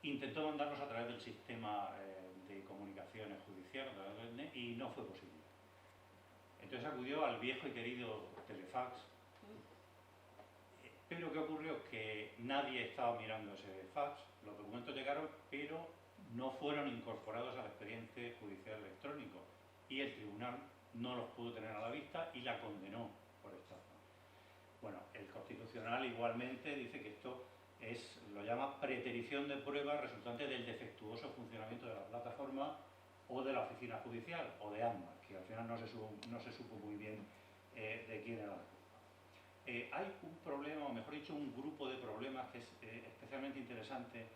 Intentó mandarlos a través del sistema de comunicaciones judicial, a través del NE, y no fue posible. Entonces acudió al viejo y querido telefax. Pero ¿qué ocurrió? Que nadie estaba mirando ese fax, los documentos llegaron, pero no fueron incorporados al expediente judicial electrónico y el tribunal no los pudo tener a la vista y la condenó por estafa. Bueno, el Constitucional igualmente dice que esto es, lo llama preterición de pruebas resultante del defectuoso funcionamiento de la plataforma o de la oficina judicial, o de ambas, que al final no se supo muy bien de quién era la culpa. Hay un problema, o mejor dicho, un grupo de problemas que es especialmente interesante,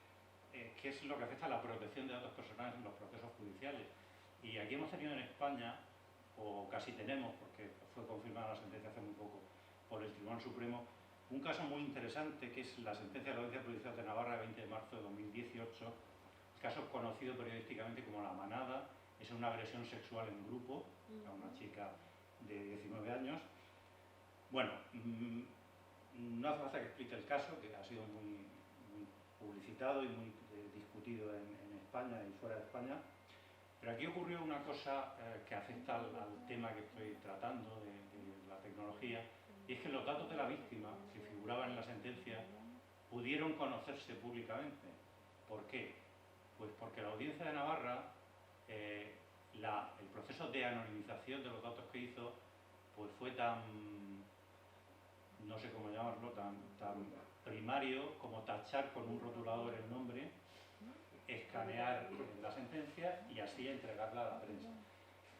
que es lo que afecta a la protección de datos personales en los procesos judiciales. Y aquí hemos tenido en España, o casi tenemos, porque fue confirmada la sentencia hace muy poco por el Tribunal Supremo, un caso muy interesante que es la sentencia de la Audiencia Provincial de Navarra de 20 de marzo de 2018, caso conocido periodísticamente como La Manada. Es una agresión sexual en grupo a una chica de 19 años. Bueno, no hace falta que explique el caso, que ha sido muy publicitado y muy discutido en España y fuera de España, pero aquí ocurrió una cosa que afecta al tema que estoy tratando de la tecnología, y es que los datos de la víctima que figuraban en la sentencia pudieron conocerse públicamente. ¿Por qué? Pues porque la Audiencia de Navarra, el proceso de anonimización de los datos que hizo, pues fue tan, no sé cómo llamarlo, tan primario como tachar con un rotulador el nombre, escanear la sentencia y así entregarla a la prensa.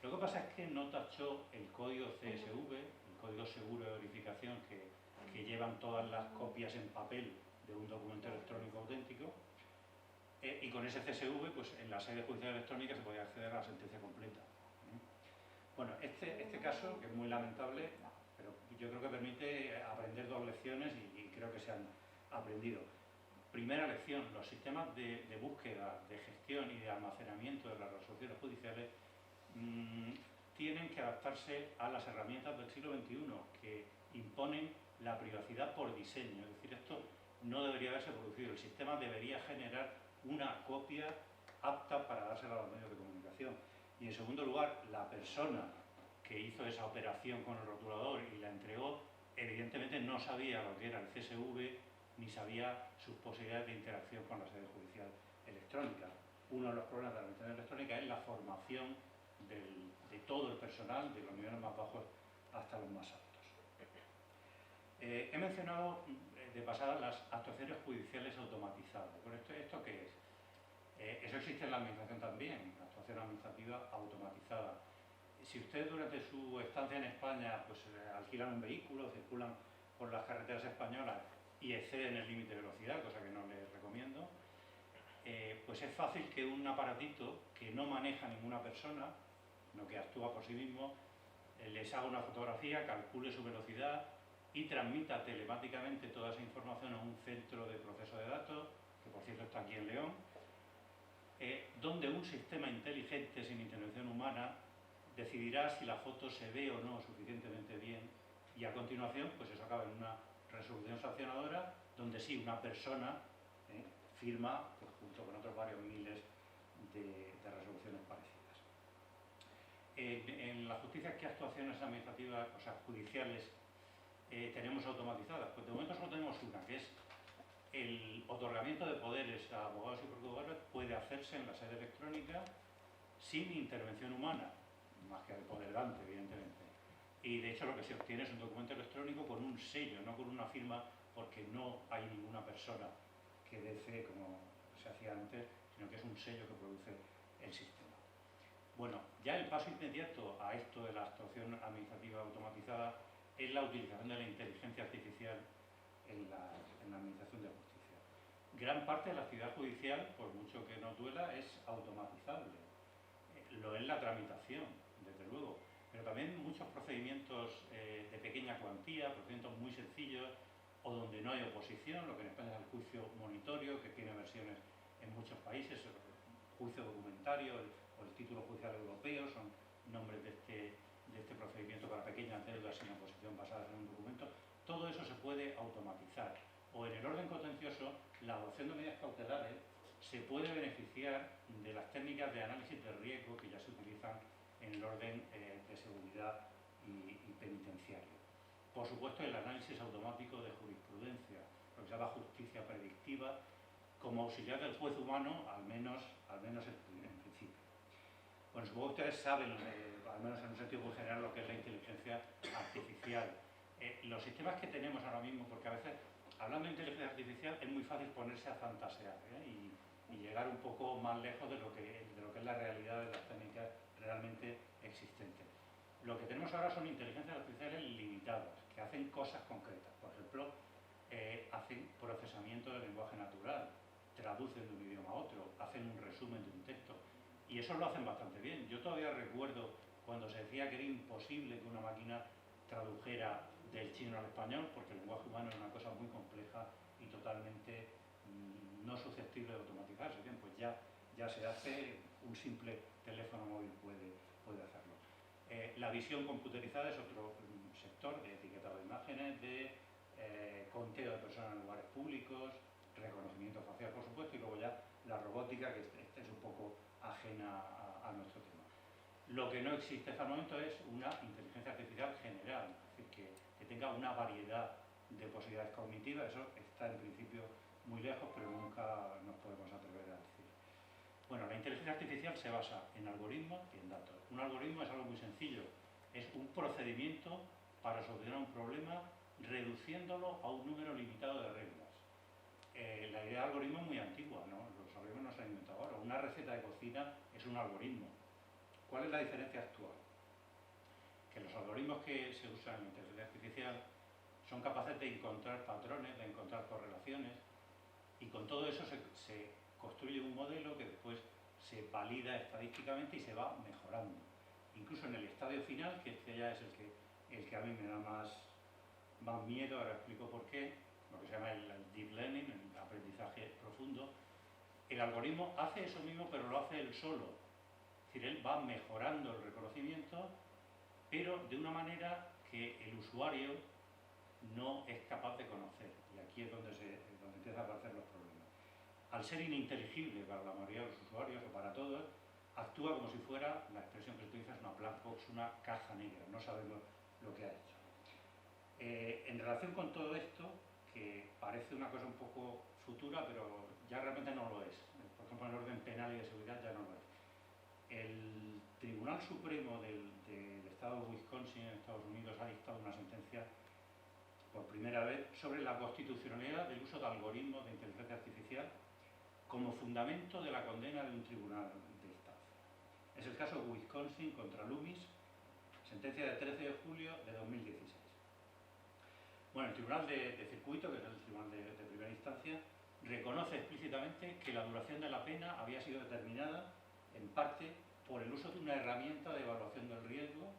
Lo que pasa es que no tachó el código CSV, el código seguro de verificación que llevan todas las copias en papel de un documento electrónico auténtico, y con ese CSV, pues en la sede judicial electrónica se podía acceder a la sentencia completa. Bueno, este caso, que es muy lamentable, pero yo creo que permite aprender dos lecciones y creo que se han aprendido. Primera lección: los sistemas de búsqueda, de gestión y de almacenamiento de las resoluciones judiciales tienen que adaptarse a las herramientas del siglo XXI, que imponen la privacidad por diseño. Es decir, esto no debería haberse producido. El sistema debería generar una copia apta para dársela a los medios de comunicación. Y en segundo lugar, la persona que hizo esa operación con el rotulador y la entregó, evidentemente no sabía lo que era el CSV ni sabía sus posibilidades de interacción con la sede judicial electrónica. Uno de los problemas de la administración electrónica es la formación de todo el personal, de los niveles más bajos hasta los más altos. He mencionado de pasada las actuaciones judiciales automatizadas. ¿Bueno, esto qué es? Eso existe en la administración también, la actuación administrativa automatizada. Si ustedes durante su estancia en España pues, alquilan un vehículo, circulan por las carreteras españolas y exceden el límite de velocidad, cosa que no les recomiendo, pues es fácil que un aparatito que no maneja ninguna persona, sino que actúa por sí mismo, les haga una fotografía, calcule su velocidad y transmita telemáticamente toda esa información a un centro de proceso de datos, que por cierto está aquí en León, donde un sistema inteligente sin intervención humana decidirá si la foto se ve o no suficientemente bien, y a continuación pues eso acaba en una resolución sancionadora donde sí, una persona firma pues, junto con otros varios miles de resoluciones parecidas. En la justicia, ¿qué actuaciones administrativas, o sea, judiciales, tenemos automatizadas? Pues de momento solo tenemos una, que es el otorgamiento de poderes a abogados y procuradores. Puede hacerse en la sede electrónica sin intervención humana, más que de poder dante, evidentemente. Y de hecho lo que se obtiene es un documento electrónico con un sello, no con una firma, porque no hay ninguna persona que dé fe, como se hacía antes, sino que es un sello que produce el sistema. Bueno, ya el paso inmediato a esto de la actuación administrativa automatizada es la utilización de la inteligencia artificial en la administración de justicia. gran parte de la actividad judicial, por mucho que nos duela, es automatizable. Lo es la tramitación, desde luego, pero también muchos procedimientos de pequeña cuantía, procedimientos muy sencillos, o donde no hay oposición, lo que en España es el juicio monitorio, que tiene versiones en muchos países, el juicio documentario o el título judicial europeo, son nombres de este procedimiento para pequeñas deudas sin oposición basadas en un documento. Todo eso se puede automatizar. O en el orden contencioso, la adopción de medidas cautelares se puede beneficiar de las técnicas de análisis de riesgo que ya se utilizan en el orden de seguridad y penitenciario. Por supuesto, el análisis automático de jurisprudencia, lo que se llama justicia predictiva, como auxiliar del juez humano, al menos en principio. Bueno, supongo que ustedes saben, al menos en un sentido muy general, lo que es la inteligencia artificial. Los sistemas que tenemos ahora mismo, porque a veces, hablando de inteligencia artificial, es muy fácil ponerse a fantasear y llegar un poco más lejos de lo que es la realidad de las técnicas realmente existentes. Lo que tenemos ahora son inteligencias artificiales limitadas, que hacen cosas concretas. Por ejemplo, hacen procesamiento del lenguaje natural, traducen de un idioma a otro, hacen un resumen de un texto. Y eso lo hacen bastante bien. Yo todavía recuerdo cuando se decía que era imposible que una máquina tradujera del chino al español, porque el lenguaje humano es una cosa muy compleja y totalmente no susceptible de automatizarse. Bien, pues ya se hace, un simple teléfono móvil puede hacerlo. La visión computerizada es otro sector de etiquetado de imágenes, de conteo de personas en lugares públicos, reconocimiento facial, por supuesto, y luego ya la robótica, que esta es un poco ajena a nuestro tema. Lo que no existe hasta el momento es una inteligencia artificial general, es decir, que tenga una variedad de posibilidades cognitivas. Eso está en principio muy lejos, pero nunca nos podemos atrever a decir. Bueno, la inteligencia artificial se basa en algoritmos y en datos. Un algoritmo es algo muy sencillo, es un procedimiento para solucionar un problema reduciéndolo a un número limitado de reglas. La idea de algoritmo es muy antigua, ¿no? Los algoritmos no se han inventado ahora. Una receta de cocina es un algoritmo. ¿Cuál es la diferencia actual? Que los algoritmos que se usan en inteligencia artificial son capaces de encontrar patrones, de encontrar correlaciones, y con todo eso se construye un modelo que después se valida estadísticamente y se va mejorando. Incluso en el estadio final, que este ya es el que a mí me da más miedo, ahora explico por qué, lo que se llama el deep learning, el aprendizaje profundo, el algoritmo hace eso mismo, pero lo hace él solo. Es decir, él va mejorando el reconocimiento, pero de una manera que el usuario no es capaz de conocer. Y aquí es donde empiezan a aparecer los problemas. Al ser ininteligible para la mayoría de los usuarios o para todos, actúa como si fuera, la expresión que se utiliza es una black box, una caja negra, no sabemos lo que ha hecho. En relación con todo esto, que parece una cosa un poco futura, pero ya realmente no lo es. Por ejemplo, en el orden penal y de seguridad ya no lo es. El Tribunal Supremo del Estado de Wisconsin, en Estados Unidos, ha dictado una sentencia por primera vez sobre la constitucionalidad del uso de algoritmos de inteligencia artificial como fundamento de la condena de un tribunal de Estado. Es el caso de Wisconsin contra Loomis, sentencia de 13 de julio de 2016. Bueno, el Tribunal de Circuito, que es el Tribunal de primera instancia, reconoce explícitamente que la duración de la pena había sido determinada en parte por el uso de una herramienta de evaluación del riesgo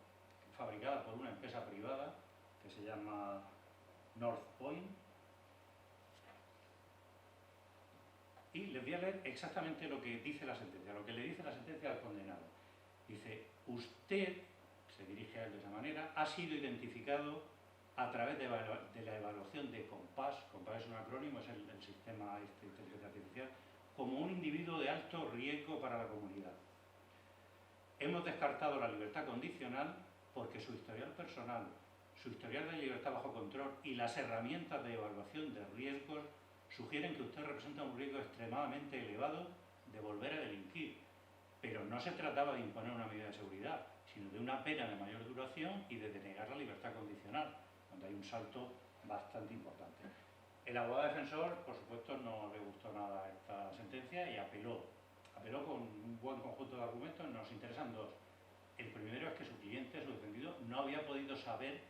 fabricada por una empresa privada que se llama North Point. Y les voy a leer exactamente lo que dice la sentencia, lo que le dice la sentencia al condenado. Dice: usted, se dirige a él de esa manera, ha sido identificado a través de la evaluación de COMPAS. COMPAS es un acrónimo, es el sistema de inteligencia artificial, como un individuo de alto riesgo para la comunidad. Hemos descartado la libertad condicional porque su historial personal, su historial de libertad bajo control y las herramientas de evaluación de riesgos sugieren que usted representa un riesgo extremadamente elevado de volver a delinquir. Pero no se trataba de imponer una medida de seguridad, sino de una pena de mayor duración y de denegar la libertad condicional, donde hay un salto bastante importante. El abogado defensor, por supuesto, no le gustó nada esta sentencia y apeló con un buen conjunto de argumentos. Nos interesan dos. El primero es que su cliente, su defendido, no había podido saber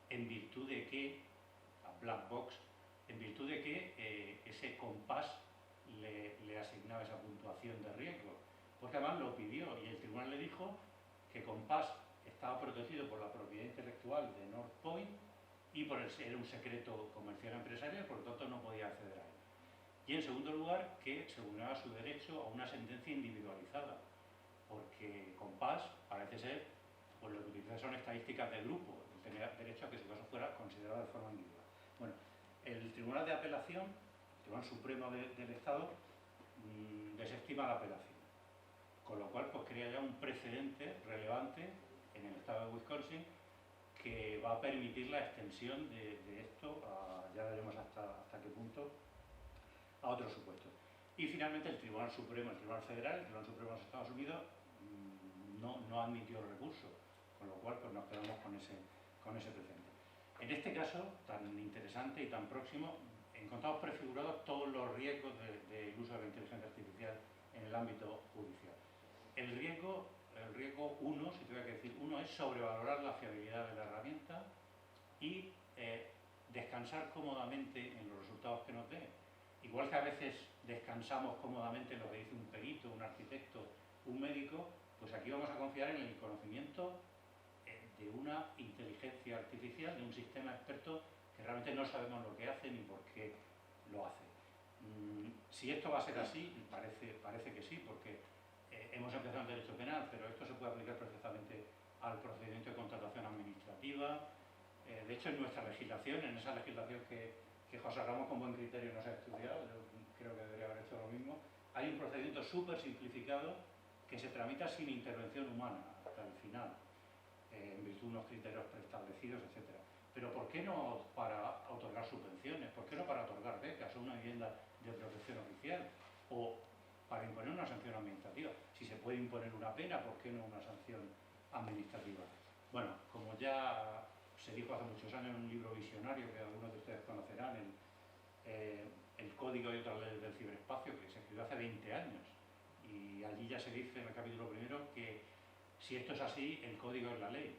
en virtud de que, la black box, en virtud de que ese compás le asignaba esa puntuación de riesgo, porque además lo pidió y el tribunal le dijo que Compass estaba protegido por la propiedad intelectual de North Point y era un secreto comercial empresarial, por lo tanto no podía acceder a él. Y en segundo lugar, que se vulneraba su derecho a una sentencia individualizada, porque Compass parece ser, pues lo que utiliza son estadísticas de grupo, tenía derecho a que su caso fuera considerado de forma individual. Bueno, el Tribunal de Apelación, el Tribunal Supremo del Estado, desestima la apelación, con lo cual pues crea ya un precedente relevante en el estado de Wisconsin que va a permitir la extensión de esto, ya veremos hasta qué punto, a otros supuestos. Y finalmente el Tribunal Supremo, el Tribunal Federal, el Tribunal Supremo de los Estados Unidos no admitió recurso, con lo cual pues nos quedamos con ese precedente. En este caso, tan interesante y tan próximo, encontramos prefigurados todos los riesgos del uso de la inteligencia artificial en el ámbito judicial. El riesgo uno, si tuviera que decir uno, es sobrevalorar la fiabilidad de la herramienta y descansar cómodamente en los resultados que nos dé. Igual que a veces descansamos cómodamente en lo que dice un perito, un arquitecto, un médico, pues aquí vamos a confiar en el conocimiento de una inteligencia artificial, de un sistema experto que realmente no sabemos lo que hace ni por qué lo hace. Si esto va a ser así, parece que sí, porque hemos empezado en derecho penal, pero esto se puede aplicar perfectamente al procedimiento de contratación administrativa. De hecho, en nuestra legislación, en esa legislación que José Ramos con buen criterio nos ha estudiado, yo creo que debería haber hecho lo mismo, hay un procedimiento súper simplificado que se tramita sin intervención humana hasta el final, en virtud de unos criterios preestablecidos, etc. Pero ¿por qué no para otorgar subvenciones? ¿Por qué no para otorgar becas o una vivienda de protección oficial? O para imponer una sanción administrativa. Si se puede imponer una pena, ¿por qué no una sanción administrativa? Bueno, como ya se dijo hace muchos años en un libro visionario que algunos de ustedes conocerán, el Código y otras leyes del ciberespacio, que se escribió hace 20 años, y allí ya se dice en el capítulo primero que si esto es así, el código es la ley,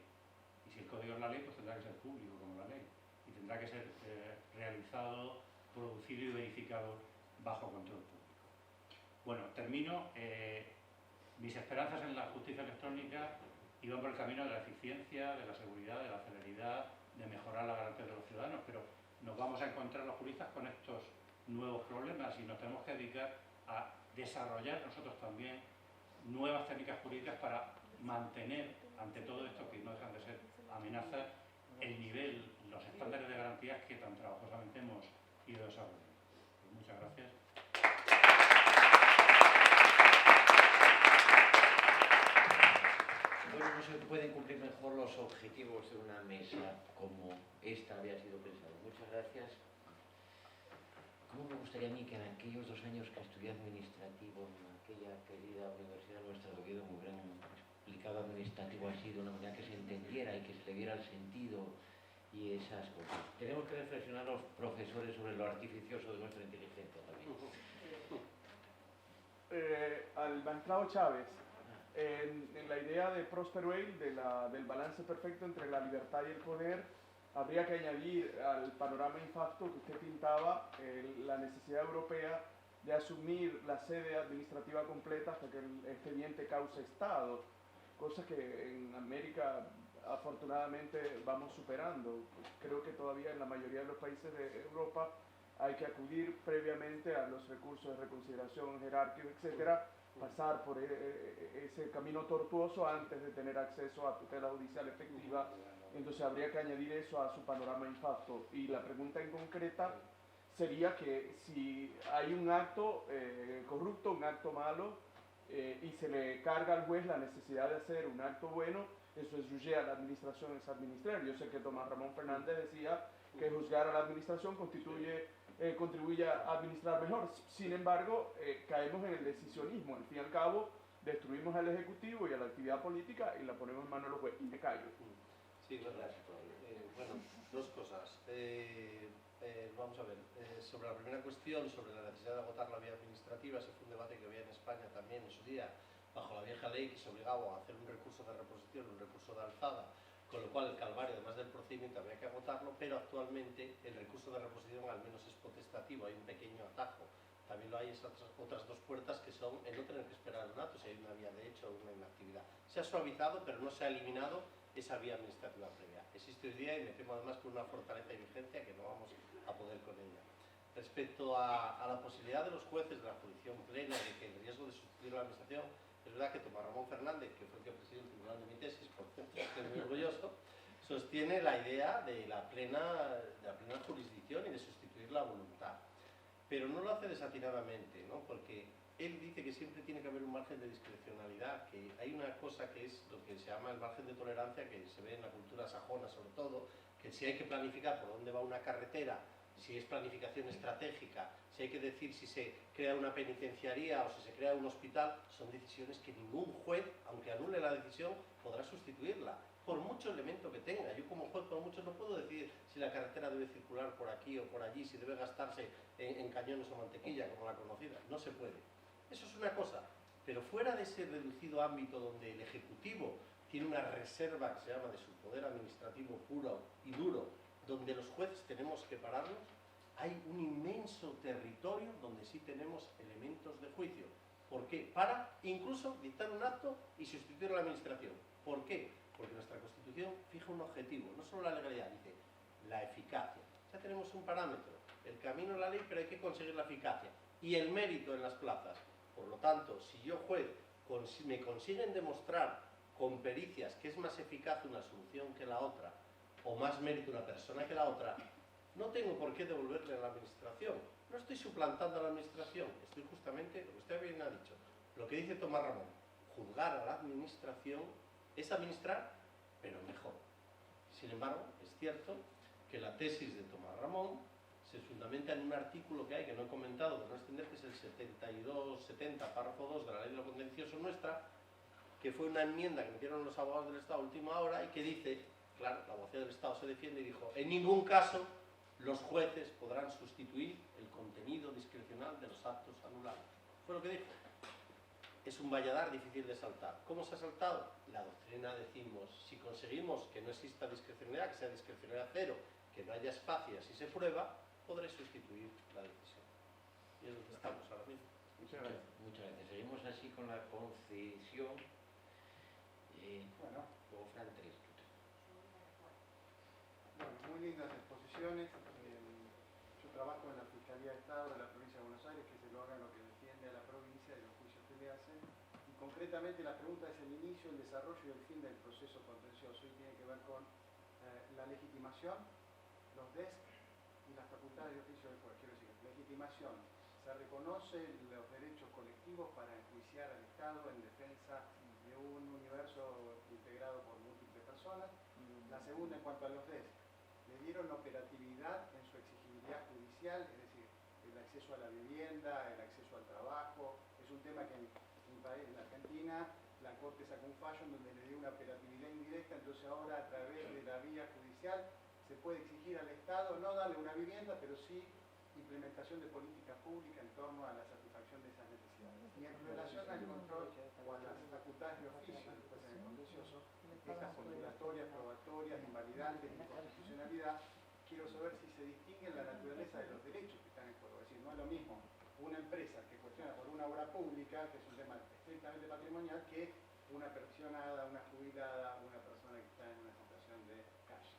y si el código es la ley, pues tendrá que ser público como la ley, y tendrá que ser realizado, producido y verificado bajo control público. Bueno, termino. Mis esperanzas en la justicia electrónica iban por el camino de la eficiencia, de la seguridad, de la celeridad, de mejorar la garantía de los ciudadanos, pero nos vamos a encontrar los juristas con estos nuevos problemas y nos tenemos que dedicar a desarrollar nosotros también nuevas técnicas jurídicas para mantener ante todo esto, que no dejan de ser amenazas, el nivel, los estándares de garantías que tan trabajosamente hemos ido desarrollando. Pues muchas gracias. Bueno, no se pueden cumplir mejor los objetivos de una mesa como esta había sido pensada. Muchas gracias. ¿Cómo me gustaría a mí que en aquellos 2 años que estudié administrativo en aquella querida universidad nuestra de Oviedo me hubieran explicado administrativo así de una manera que se entendiera y que se le diera el sentido y esas cosas? Tenemos que reflexionar los profesores sobre lo artificioso de nuestra inteligencia también. Al magistrado Chávez, en la idea de Prosper Weil, del balance perfecto entre la libertad y el poder, habría que añadir al panorama infacto que usted pintaba la necesidad europea de asumir la sede administrativa completa hasta que el expediente cause Estado, cosa que en América afortunadamente vamos superando. Creo que todavía en la mayoría de los países de Europa hay que acudir previamente a los recursos de reconsideración jerárquicos, etcétera, pasar por ese camino tortuoso antes de tener acceso a tutela judicial efectiva. Entonces habría que añadir eso a su panorama infacto. Y la pregunta en concreta sería que si hay un acto corrupto, un acto malo, y se le carga al juez la necesidad de hacer un acto bueno, eso es juzgar a la administración, es administrar. Yo sé que Tomás Ramón Fernández decía que juzgar a la administración contribuye a administrar mejor. Sin embargo, caemos en el decisionismo. Al fin y al cabo, destruimos al Ejecutivo y a la actividad política y la ponemos en manos de los jueces. Y me callo. Sí, gracias. Bueno, 2 cosas. Vamos a ver, sobre la primera cuestión, sobre la necesidad de agotar la vía administrativa, ese fue un debate que había en España también en su día, bajo la vieja ley, que se obligaba a hacer un recurso de reposición, un recurso de alzada, con lo cual el calvario, además del procedimiento, había que agotarlo, pero actualmente el recurso de reposición al menos es potestativo, hay un pequeño atajo También lo hay esas otras dos puertas que son el no tener que esperar un acto, si hay una vía de hecho o una inactividad. Se ha suavizado, pero no se ha eliminado esa vía administrativa previa. Existe hoy día y me temo además con una fortaleza y vigencia que no vamos a poder con ella. Respecto a la posibilidad de los jueces de la jurisdicción plena y de que el riesgo de sustituir la administración, es verdad que Tomás Ramón Fernández, que fue el que presidió el tribunal de mi tesis, por cierto, estoy muy orgulloso, sostiene la idea de la plena jurisdicción y de sustituir la voluntad. Pero no lo hace desatinadamente, ¿no? Porque él dice que siempre tiene que haber un margen de discrecionalidad, que hay una cosa que es lo que se llama el margen de tolerancia, que se ve en la cultura sajona sobre todo, que si hay que planificar por dónde va una carretera, si es planificación estratégica, si hay que decir si se crea una penitenciaría o si se crea un hospital, son decisiones que ningún juez, aunque anule la decisión, podrá sustituirla, por mucho elemento que tenga. Yo como juez por mucho no puedo decidir si la carretera debe circular por aquí o por allí, si debe gastarse en cañones o mantequilla, como la conocida. No se puede. Eso es una cosa. Pero fuera de ese reducido ámbito donde el Ejecutivo tiene una reserva que se llama de su poder administrativo puro y duro, donde los jueces tenemos que pararnos, hay un inmenso territorio donde sí tenemos elementos de juicio. ¿Por qué? Para incluso dictar un acto y sustituir a la administración. ¿Por qué? Porque nuestra Constitución fija un objetivo, no solo la legalidad, dice la eficacia. Ya tenemos un parámetro, el camino es la ley, pero hay que conseguir la eficacia y el mérito en las plazas. Por lo tanto, si yo juez me consiguen demostrar con pericias que es más eficaz una solución que la otra, o más mérito una persona que la otra, no tengo por qué devolverle a la administración. No estoy suplantando a la administración, estoy justamente, lo que usted bien ha dicho, lo que dice Tomás Ramón, juzgar a la administración es administrar, pero mejor. Sin embargo, es cierto que la tesis de Tomás Ramón se fundamenta en un artículo que hay, que no he comentado, por no extender, que es el 72-70, párrafo 2 de la Ley de lo Contencioso nuestra, que fue una enmienda que metieron los abogados del Estado a última hora y que dice, claro, la abogacía del Estado se defiende y dijo, en ningún caso los jueces podrán sustituir el contenido discrecional de los actos anulados. Fue lo que dijo. Es un valladar difícil de saltar. ¿Cómo se ha saltado? La doctrina decimos, si conseguimos que no exista discrecionalidad, que sea discrecionalidad cero, que no haya espacios y se prueba, podré sustituir la decisión. Y es donde estamos ahora mismo. Muchas gracias. Muchas gracias. Seguimos así con la concesión. Bueno, Luego Fran 3. muy lindas exposiciones. Yo trabajo en la Fiscalía de Estado de la Provincia de Buenos Aires, que es el órgano que defiende a la provincia y los juicios que le hacen. Y concretamente la pregunta es el inicio, el desarrollo y el fin del proceso contencioso. Y tiene que ver con la legitimación, los DESC y las facultades de oficio del juez. Quiero decir, legitimación. Se reconocen los derechos colectivos para enjuiciar al Estado en defensa de un universo integrado por múltiples personas. La segunda, en cuanto a los DESC, le dieron operatividad en su exigibilidad judicial, es decir, el acceso a la vivienda, el acceso al trabajo. Es un tema que en mi país, en Argentina, la Corte sacó un fallo en donde le dio una operatividad indirecta, entonces ahora a través de la vía judicial se puede exigir al Estado no darle una vivienda, pero sí implementación de políticas públicas en torno a la satisfacción de esas necesidades. Y en relación al control o a las facultades de oficio después en el contencioso, estas postulatorias, probatorias, invalidantes y constitucionalidad, quiero saber si se distingue la naturaleza de los derechos que están en juego. Es decir, no es lo mismo una empresa que cuestiona por una obra pública, que es un tema estrictamente patrimonial, que una pensionada, una jubilada, una persona que está en una situación de calle.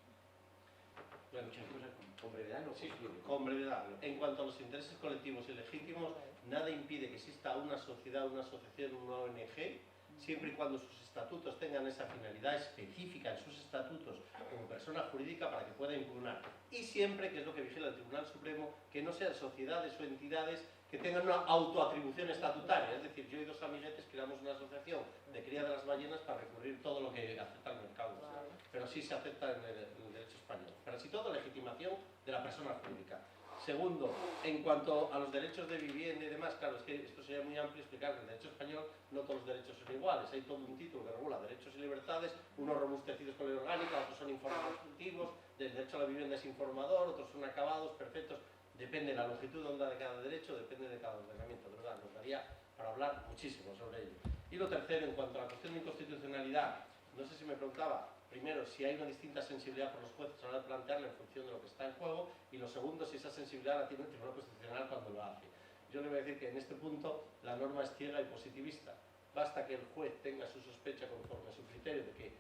Bueno, Muchas cosas con brevedad no sí, posible. con brevedad. En cuanto a los intereses colectivos y legítimos, nada impide que exista una sociedad, una asociación, una ONG, siempre y cuando sus estatutos tengan esa finalidad específica en sus estatutos como persona jurídica para que pueda impugnar. Y siempre, que es lo que vigila el Tribunal Supremo, que no sean sociedades o entidades que tengan una autoatribución estatutaria. Es decir, yo y dos amiguetes creamos una asociación de cría de las ballenas para recurrir todo lo que acepta el mercado. Pero sí se acepta en el derecho español. Pero así todo, legitimación de la persona jurídica. Segundo, en cuanto a los derechos de vivienda y demás, claro, es que esto sería muy amplio explicar que en el derecho español no todos los derechos son iguales. Hay todo un título que regula derechos y libertades, unos robustecidos con ley orgánica, otros son informativos, el derecho a la vivienda es informador, otros son acabados, perfectos. Depende de la longitud de onda de cada derecho, depende de cada ordenamiento. De verdad, nos daría para hablar muchísimo sobre ello. Y lo tercero, en cuanto a la cuestión de inconstitucionalidad, no sé si me preguntaba, primero, si hay una distinta sensibilidad por los jueces a la hora de plantearla en función de lo que está en juego, y lo segundo, si esa sensibilidad la tiene el Tribunal Constitucional cuando lo hace. Yo le voy a decir que en este punto la norma es ciega y positivista. Basta que el juez tenga su sospecha conforme a su criterio de que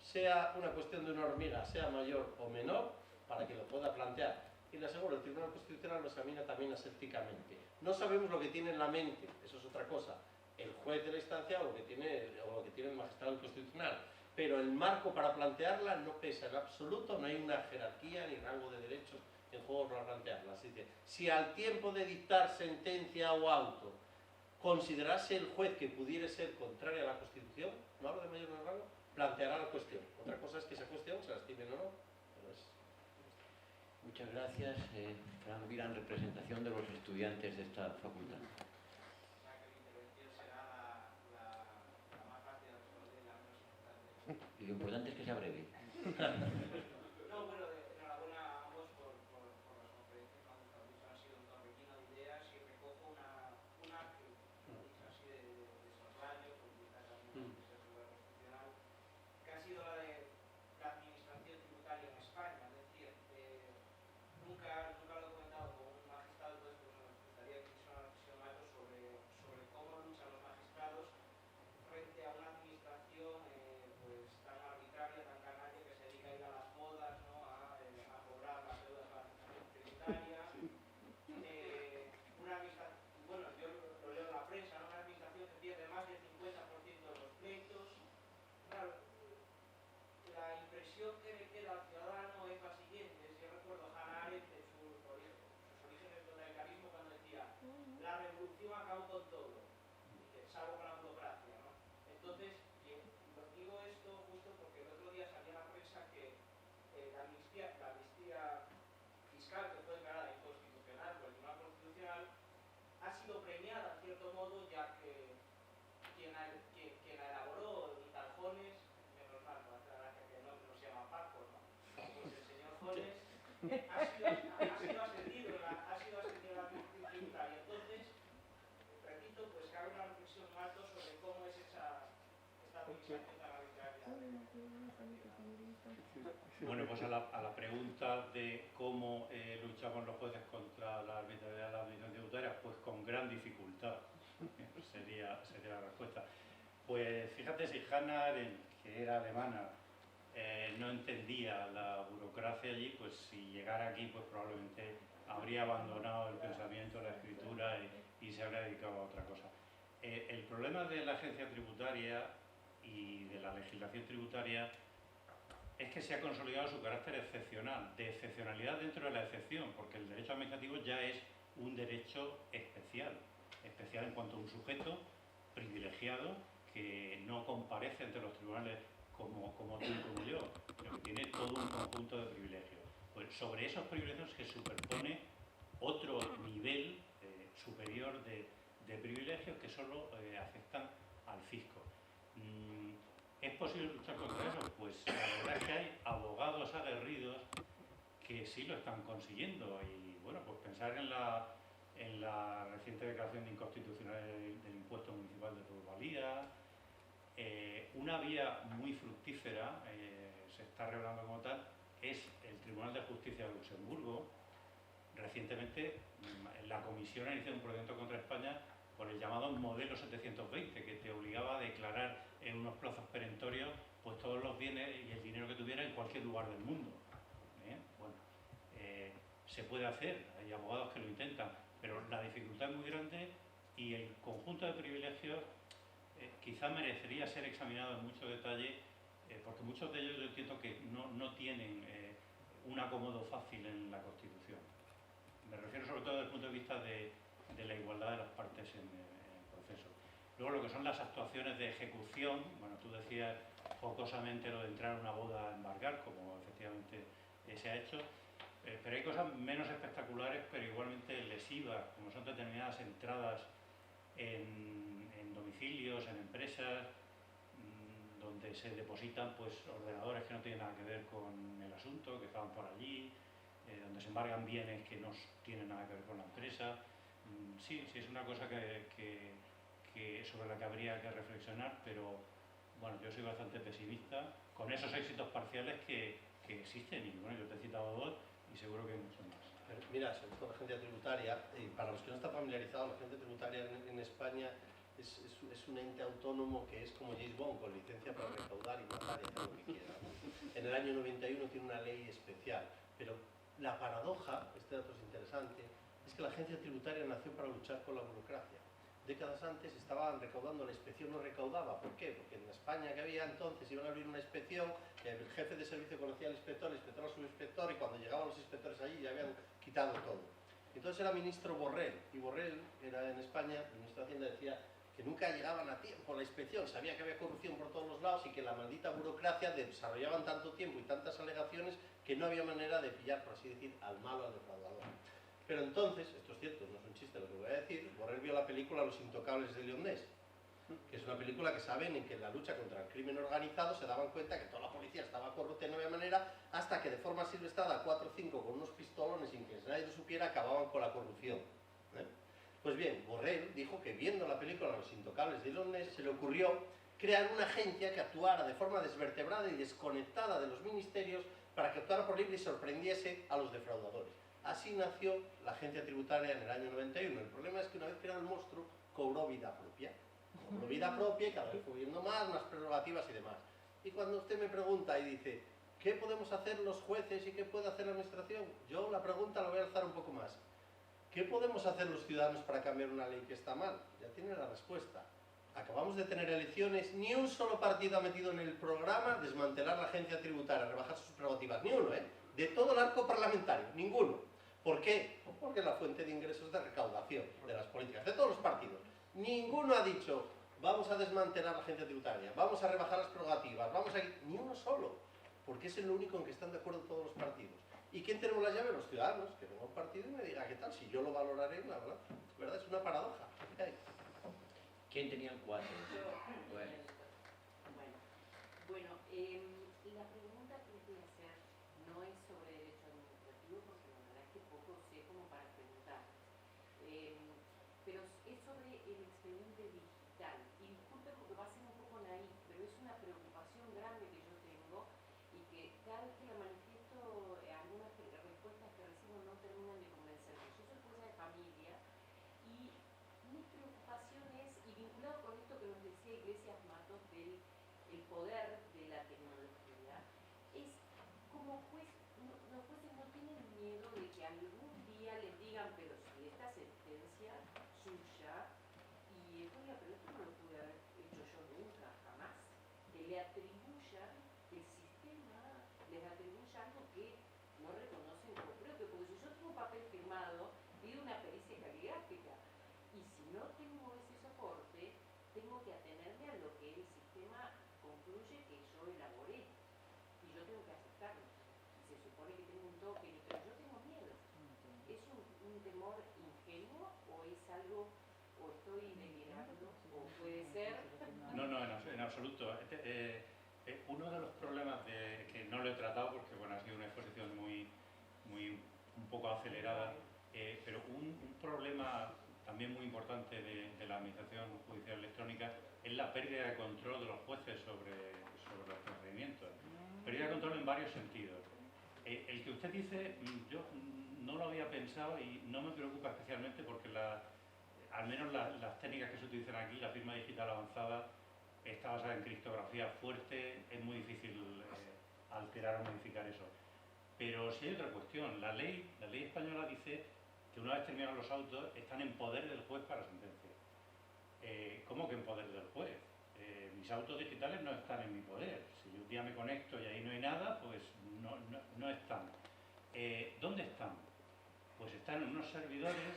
sea una cuestión de una hormiga, sea mayor o menor, para que lo pueda plantear. Y le aseguro, el Tribunal Constitucional lo examina también asépticamente. No sabemos lo que tiene en la mente, eso es otra cosa, el juez de la instancia o lo que tiene el magistrado constitucional. Pero el marco para plantearla no pesa en absoluto, no hay una jerarquía ni rango de derechos en juego para plantearla. Así que, si al tiempo de dictar sentencia o auto considerase el juez que pudiera ser contraria a la Constitución, no hablo de mayor rango, planteará la cuestión. Otra cosa es que esa cuestión se la estimen o no, pero es... Muchas gracias. Fran Vila, en representación de los estudiantes de esta facultad. Y lo importante es que sea breve. No, bueno, enhorabuena a ambos por las conferencias que han sido un torbellino de ideas y recojo una que así de soslayo, por utilizar también la Constitucional, que ha sido la de la administración tributaria en España. Es decir, nunca lo he comentado con un magistrado, pues me gustaría que hiciera una reflexión algo sobre cómo luchan los magistrados frente a una administración pues tan arbitraria, tan canalla, que se dedica a ir a las modas, ¿no? a cobrar las deudas de la administración tributaria. Una administración, bueno, yo lo leo en la prensa, ¿no? Una administración que pierde más del 50% de los pleitos. Claro, la impresión que le queda al ciudadano es la siguiente. Yo recuerdo a Hannah Arendt en sus orígenes del totalitarismo cuando decía: la revolución acabó con todo, salvo con la burocracia, ¿no? Entonces, lo digo esto justo porque el otro día salía en la prensa que la amnistía fiscal, que fue declarada inconstitucional por el Tribunal Constitucional, ha sido premiada en cierto modo, ya que quien la elaboró, Vital Jones, menos mal, me hace la gracia que no se llama Paco, ¿no? Pues el señor Jones ha sido ascendido en la administración tributaria. Entonces, repito, pues que haga una reflexión alto sobre cómo es esta administración tan arbitraria. Bueno, pues a la pregunta de cómo luchamos los jueces contra la arbitrariedad de la administración tributaria, pues con gran dificultad sería la respuesta. Pues fíjate, si Hannah Arendt, que era alemana, no entendía la burocracia allí, pues si llegara aquí, pues probablemente habría abandonado el pensamiento, la escritura y se habría dedicado a otra cosa. El problema de la agencia tributaria y de la legislación tributaria es que se ha consolidado su carácter excepcional, de excepcionalidad dentro de la excepción, porque el derecho administrativo ya es un derecho especial en cuanto a un sujeto privilegiado que no comparece ante los tribunales como tú y como yo, sino que tiene todo un conjunto de privilegios. Pues sobre esos privilegios se superpone otro nivel superior de privilegios que solo afectan al fisco. ¿Es posible luchar contra eso? Pues la verdad es que hay abogados aguerridos que sí lo están consiguiendo y bueno, pues pensar en la reciente declaración de inconstitucionalidad del impuesto municipal de plusvalía. Una vía muy fructífera, se está revelando como tal, es el Tribunal de Justicia de Luxemburgo. Recientemente la Comisión ha iniciado un procedimiento contra España por el llamado modelo 720, que te obligaba a declarar en unos plazos perentorios pues todos los bienes y el dinero que tuviera en cualquier lugar del mundo. Bueno, se puede hacer, hay abogados que lo intentan, pero la dificultad es muy grande y el conjunto de privilegios quizá merecería ser examinado en mucho detalle, porque muchos de ellos yo entiendo que no tienen un acomodo fácil en la Constitución. Me refiero sobre todo desde el punto de vista de la igualdad de las partes en el proceso. Luego lo que son las actuaciones de ejecución, bueno, tú decías jocosamente lo de entrar a una boda a embargar, como efectivamente se ha hecho, pero hay cosas menos espectaculares, pero igualmente lesivas, como son determinadas entradas en domicilios, en empresas, donde se depositan pues ordenadores que no tienen nada que ver con el asunto, que estaban por allí, donde se embargan bienes que no tienen nada que ver con la empresa. Sí, es una cosa sobre la que habría que reflexionar, pero bueno, yo soy bastante pesimista con esos éxitos parciales que existen, y bueno, yo te he citado dos y seguro que hay muchos más. Mira, sobre todo la agencia tributaria, para los que no están familiarizados, la agencia tributaria en España es un ente autónomo que es como James Bond, con licencia para recaudar y matar y hacer lo que quiera, ¿no? En el año 91 tiene una ley especial, pero la paradoja, este dato es interesante, es que la agencia tributaria nació para luchar con la burocracia. Décadas antes estaban recaudando, la inspección no recaudaba. ¿Por qué? Porque en España que había entonces iban a abrir una inspección, el jefe de servicio conocía al inspector a subinspector, y cuando llegaban los inspectores allí ya habían quitado todo. Entonces era ministro Borrell, y Borrell era en España, el ministro de Hacienda decía que nunca llegaban a tiempo a la inspección, sabía que había corrupción por todos los lados y que la maldita burocracia desarrollaban tanto tiempo y tantas alegaciones que no había manera de pillar, por así decir, al malo, al defraudador. Pero entonces, esto es cierto, no es un chiste lo que voy a decir, Borrell vio la película Los Intocables de Leon Ness, que es una película que saben en que en la lucha contra el crimen organizado se daban cuenta que toda la policía estaba corrupta y no había manera, hasta que de forma silvestrada 4 o 5 con unos pistolones sin que nadie lo supiera acababan con la corrupción. Pues bien, Borrell dijo que viendo la película Los Intocables de Leon Ness se le ocurrió crear una agencia que actuara de forma desvertebrada y desconectada de los ministerios para que actuara por libre y sorprendiese a los defraudadores. Así nació la agencia tributaria en el año 91. El problema es que una vez creado el monstruo, cobró vida propia. Cobró vida propia y cada vez fue viendo más prerrogativas y demás. Y cuando usted me pregunta y dice, ¿qué podemos hacer los jueces y qué puede hacer la administración? Yo la pregunta la voy a alzar un poco más. ¿Qué podemos hacer los ciudadanos para cambiar una ley que está mal? Ya tiene la respuesta. Acabamos de tener elecciones, ni un solo partido ha metido en el programa desmantelar la agencia tributaria, rebajar sus prerrogativas. Ni uno, ¿eh? De todo el arco parlamentario, ninguno. ¿Por qué? Porque es la fuente de ingresos de recaudación de las políticas, de todos los partidos. Ninguno ha dicho, vamos a desmantelar la agencia tributaria, vamos a rebajar las prerrogativas, vamos a... Ni uno solo, porque es el único en que están de acuerdo todos los partidos. ¿Y quién tenemos la llave? Los ciudadanos, que venga un partido y me diga, ¿qué tal? Si yo lo valoraré, la verdad, ¿verdad? Es una paradoja. ¿Qué hay? ¿Quién tenía el 4? Bueno. Bueno, la pregunta que les voy a hacer no es sobre derecho administrativo, porque la verdad es que poco sé como para preguntar, pero es sobre el expediente digital. Y disculpen porque va a ser un poco naif, pero es una preocupación grande que yo tengo y que cada vez que la manifiesto, algunas respuestas que recibo no terminan de convencerme. Yo soy jueza de familia y mi preocupación es, y vinculado con esto que nos decía Iglesias Matos del el poder de la tecnología, es como los jueces no tienen miedo de que algún día les digan, pero si esta sentencia suya, y después la pregunta no lo pude haber hecho yo nunca, jamás, que le atribuyan, que el sistema les atribuya algo que no reconocen como propio, porque si yo tengo un papel firmado, pido una pericia caligráfica, y si no tengo ese soporte, tengo que atenerme a lo que el sistema concluye que yo elaboré, y yo tengo que aceptarlo. Y se supone que tengo un token, pero yo tengo miedo. ¿Es un temor ingenuo o es algo, o estoy delirando, o puede ser? No, en absoluto. Uno de los problemas que no lo he tratado, porque bueno, ha sido una exposición un poco acelerada, pero un problema también muy importante de la administración judicial electrónica es la pérdida de control de los jueces sobre los procedimientos. Pérdida de control en varios sentidos. El que usted dice, yo no lo había pensado y no me preocupa especialmente porque al menos las técnicas que se utilizan aquí, la firma digital avanzada, está basada en criptografía fuerte, es muy difícil alterar o modificar eso. Pero sí hay otra cuestión, la ley española dice que una vez terminados los autos están en poder del juez para sentencia. ¿Cómo que en poder del juez? Mis autos digitales no están en mi poder. Si yo un día me conecto y ahí no hay nada, pues no están. ¿Dónde están? Pues están en unos servidores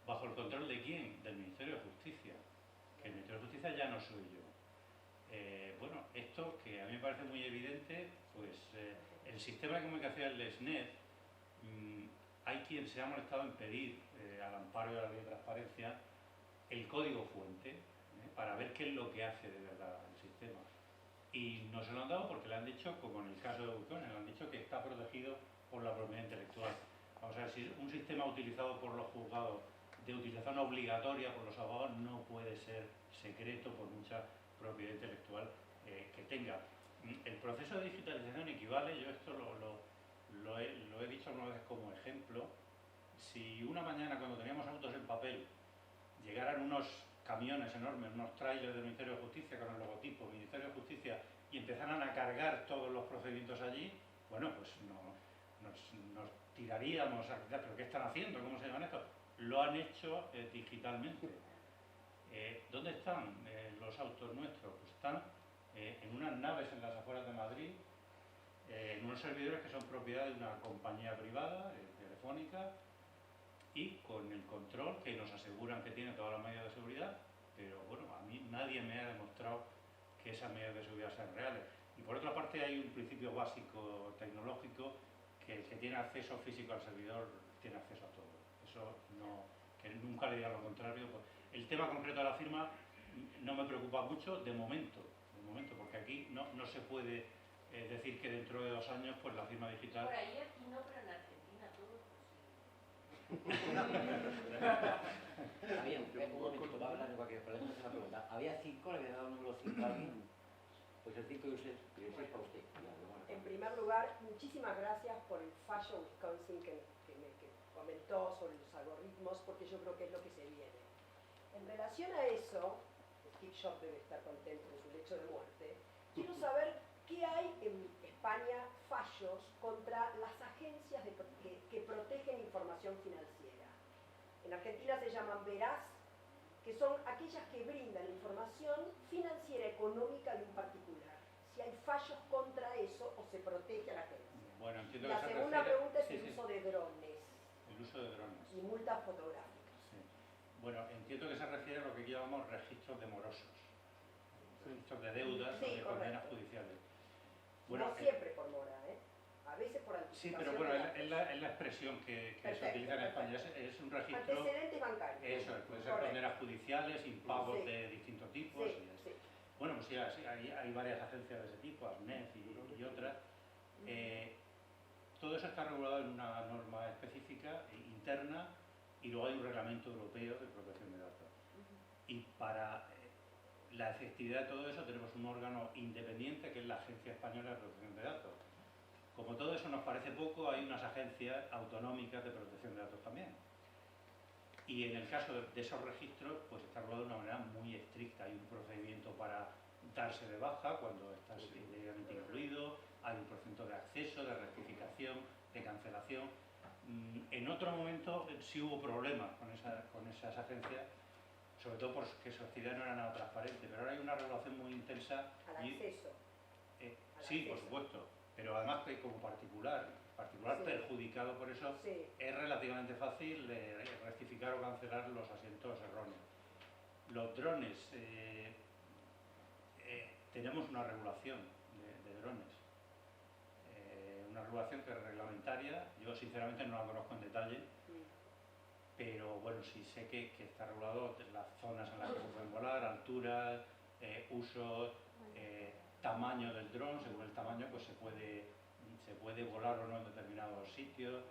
bajo el control ¿de quién? Del Ministerio de Justicia. Que el Ministerio de Justicia ya no soy yo. Bueno, esto que a mí me parece muy evidente, pues el sistema de comunicación del SNET, hay quien se ha molestado en pedir al amparo de la ley de transparencia el código fuente para ver qué es lo que hace de verdad el sistema. Y no se lo han dado porque le han dicho, como en el caso de Buzones, le han dicho que está protegido por la propiedad intelectual. Vamos a ver, si un sistema utilizado por los juzgados de utilización obligatoria por los abogados no puede ser secreto por mucha propiedad intelectual que tenga. El proceso de digitalización equivale, yo esto lo he dicho alguna españoles como ejemplo. Si una mañana, cuando teníamos autos en papel, llegaran unos camiones enormes, unos trailers del Ministerio de Justicia con el logotipo Ministerio de Justicia y empezaran a cargar todos los procedimientos allí, bueno, pues nos tiraríamos a gritar, ¿pero qué están haciendo? ¿Cómo se llaman esto? Lo han hecho digitalmente. ¿Dónde están los autos nuestros? Pues están en unas naves en las afueras de Madrid, en unos servidores que son propiedad de una compañía privada, telefónica, y con el control que nos aseguran que tiene todas las medidas de seguridad, pero bueno, a mí nadie me ha demostrado que esas medidas de seguridad sean reales. Y por otra parte hay un principio básico tecnológico, que el que tiene acceso físico al servidor tiene acceso a todo. Eso no, que nunca le diga lo contrario. El tema concreto de la firma no me preocupa mucho de momento, porque aquí no se puede decir que dentro de 2 años pues la firma digital... Por ahí aquí no, pero en Argentina todo es Había, un momento, va a hablar en cualquier problema, una pregunta. ¿Había 5? ¿Le había dado el número 5 a alguien? Pues el 5 y el 6 para usted. En primer lugar, muchísimas gracias por el fallo Wisconsin que comentó sobre los algoritmos, porque yo creo que es lo que se viene. En relación a eso, Steve Jobs debe estar contento en su lecho de muerte, quiero saber qué hay en España fallos contra las agencias que protegen información financiera. En Argentina se llaman Veraz, que son aquellas que brindan información financiera económica de un particular. Si hay fallos contra eso o se protege a la agencia. Bueno, entiendo La que se segunda refiere... pregunta es Sí, el sí. uso de drones El uso de drones. y multas fotográficas. Sí. Bueno, entiendo que se refiere a lo que llamamos registros de morosos. Registros de deudas Sí, o de condenas correcto. judiciales. No siempre por mora, a veces por anticipación. Sí, pero bueno, de datos. es la expresión que se Perfecto, utiliza en España. perfecto. Es un registro... Antecedentes bancarios. Eso, puede ser Correcto. condenas judiciales, impagos Sí. de distintos tipos. Sí, sí. Bueno, pues sí, hay varias agencias de ese tipo, ASNEF y otras. Todo eso está regulado en una norma específica interna y luego hay un reglamento europeo de protección de datos. Y para la efectividad de todo eso tenemos un órgano independiente que es la Agencia Española de Protección de Datos. Como todo eso nos parece poco, hay unas agencias autonómicas de protección de datos también. Y en el caso de esos registros, pues está regulado de una manera muy estricta. Hay un procedimiento para darse de baja cuando estás indebidamente incluido, hay un procedimiento de acceso, de rectificación, de cancelación. En otro momento sí hubo problemas con esas agencias, sobre todo porque su actividad no era nada transparente, pero ahora hay una regulación muy intensa. Al acceso. Sí, por supuesto, pero además que como particular Sí. perjudicado por eso, Sí. es relativamente fácil rectificar o cancelar los asientos erróneos. Los drones, tenemos una regulación de drones, una regulación que es reglamentaria. Yo sinceramente no la conozco en detalle, pero bueno, sí sé que está regulado las zonas en las que se pueden volar, alturas, uso, tamaño del dron. Según el tamaño pues se puede volar o no en determinados sitios.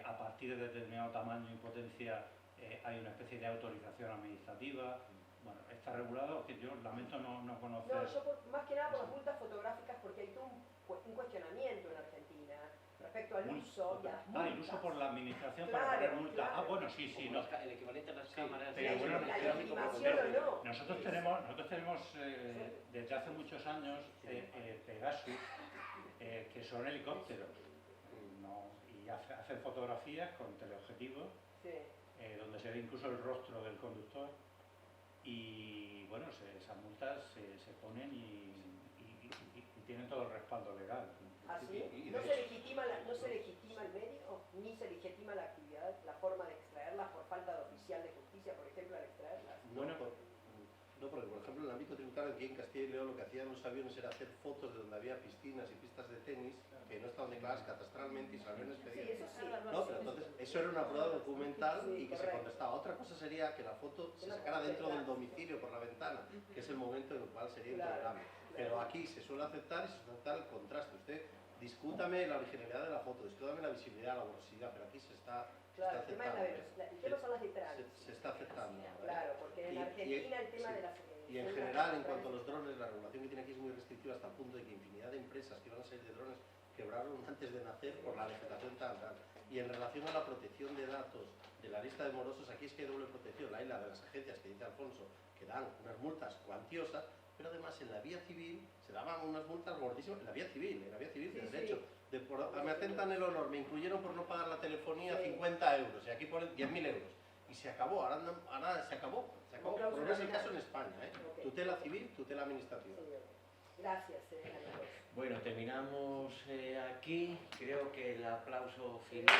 A partir de determinado tamaño y potencia hay una especie de autorización administrativa. Bueno, está regulado, que yo lamento no conocer. No, yo más que nada por las multas fotográficas, porque hay todo un cuestionamiento en Argentina respecto al uso y a las multas. El uso por la administración Claro, para poner multa. claro. Bueno, sí, Como no. el equivalente a las Sí, cámaras. pero bueno, la legitimación o no. Nosotros tenemos desde hace muchos años Pegasus, que son helicópteros, y hacen fotografías con teleobjetivos, Sí. donde se ve incluso el rostro del conductor, y bueno, esas multas se ponen y tienen todo el respaldo legal. ¿Así? Y ¿No de se hecho- legitima el medio, ni se legitima la actividad, la forma de extraerlas por falta de oficial de justicia, por ejemplo, al extraerlas? Bueno, No, porque por ejemplo en el ámbito tributario aquí en Castilla y León lo que hacían los aviones era hacer fotos de donde había piscinas y pistas de tenis que no estaban declaradas catastralmente y se habían Sí, expedido. eso sí. No, pero entonces eso era una prueba documental Sí, y que se correcto. contestaba. Otra cosa sería que la foto se sacara dentro del domicilio por la ventana, que es el momento en el cual sería Claro, intolerable. Pero claro. aquí se suele aceptar y se suele aceptar el contraste. Usted discútame la originalidad de la foto, discútame la visibilidad, la borrosidad, pero aquí se está Claro, el tema es la aceptando. velocidad. El tema son las de tránsito. Se está aceptando. ¿vale? Claro, porque en Y- Argentina el tema sí. de las... Y en general, en cuanto a los drones, la regulación que tiene aquí es muy restrictiva hasta el punto de que infinidad de empresas que iban a salir de drones quebraron antes de nacer por la legislación tan. Y en relación a la protección de datos de la lista de morosos, aquí es que hay doble protección. Hay la de las agencias que dice Alfonso, que dan unas multas cuantiosas, pero además en la vía civil se daban unas multas gordísimas, en la vía civil de derecho. Me atentan el honor, me incluyeron por no pagar la telefonía 50 euros y aquí ponen 10.000 euros. Y se acabó, ahora se acabó. Pero no es el caso en España, ¿eh? Tutela civil, tutela administrativa. Gracias, amigos. Bueno, terminamos aquí. Creo que el aplauso final.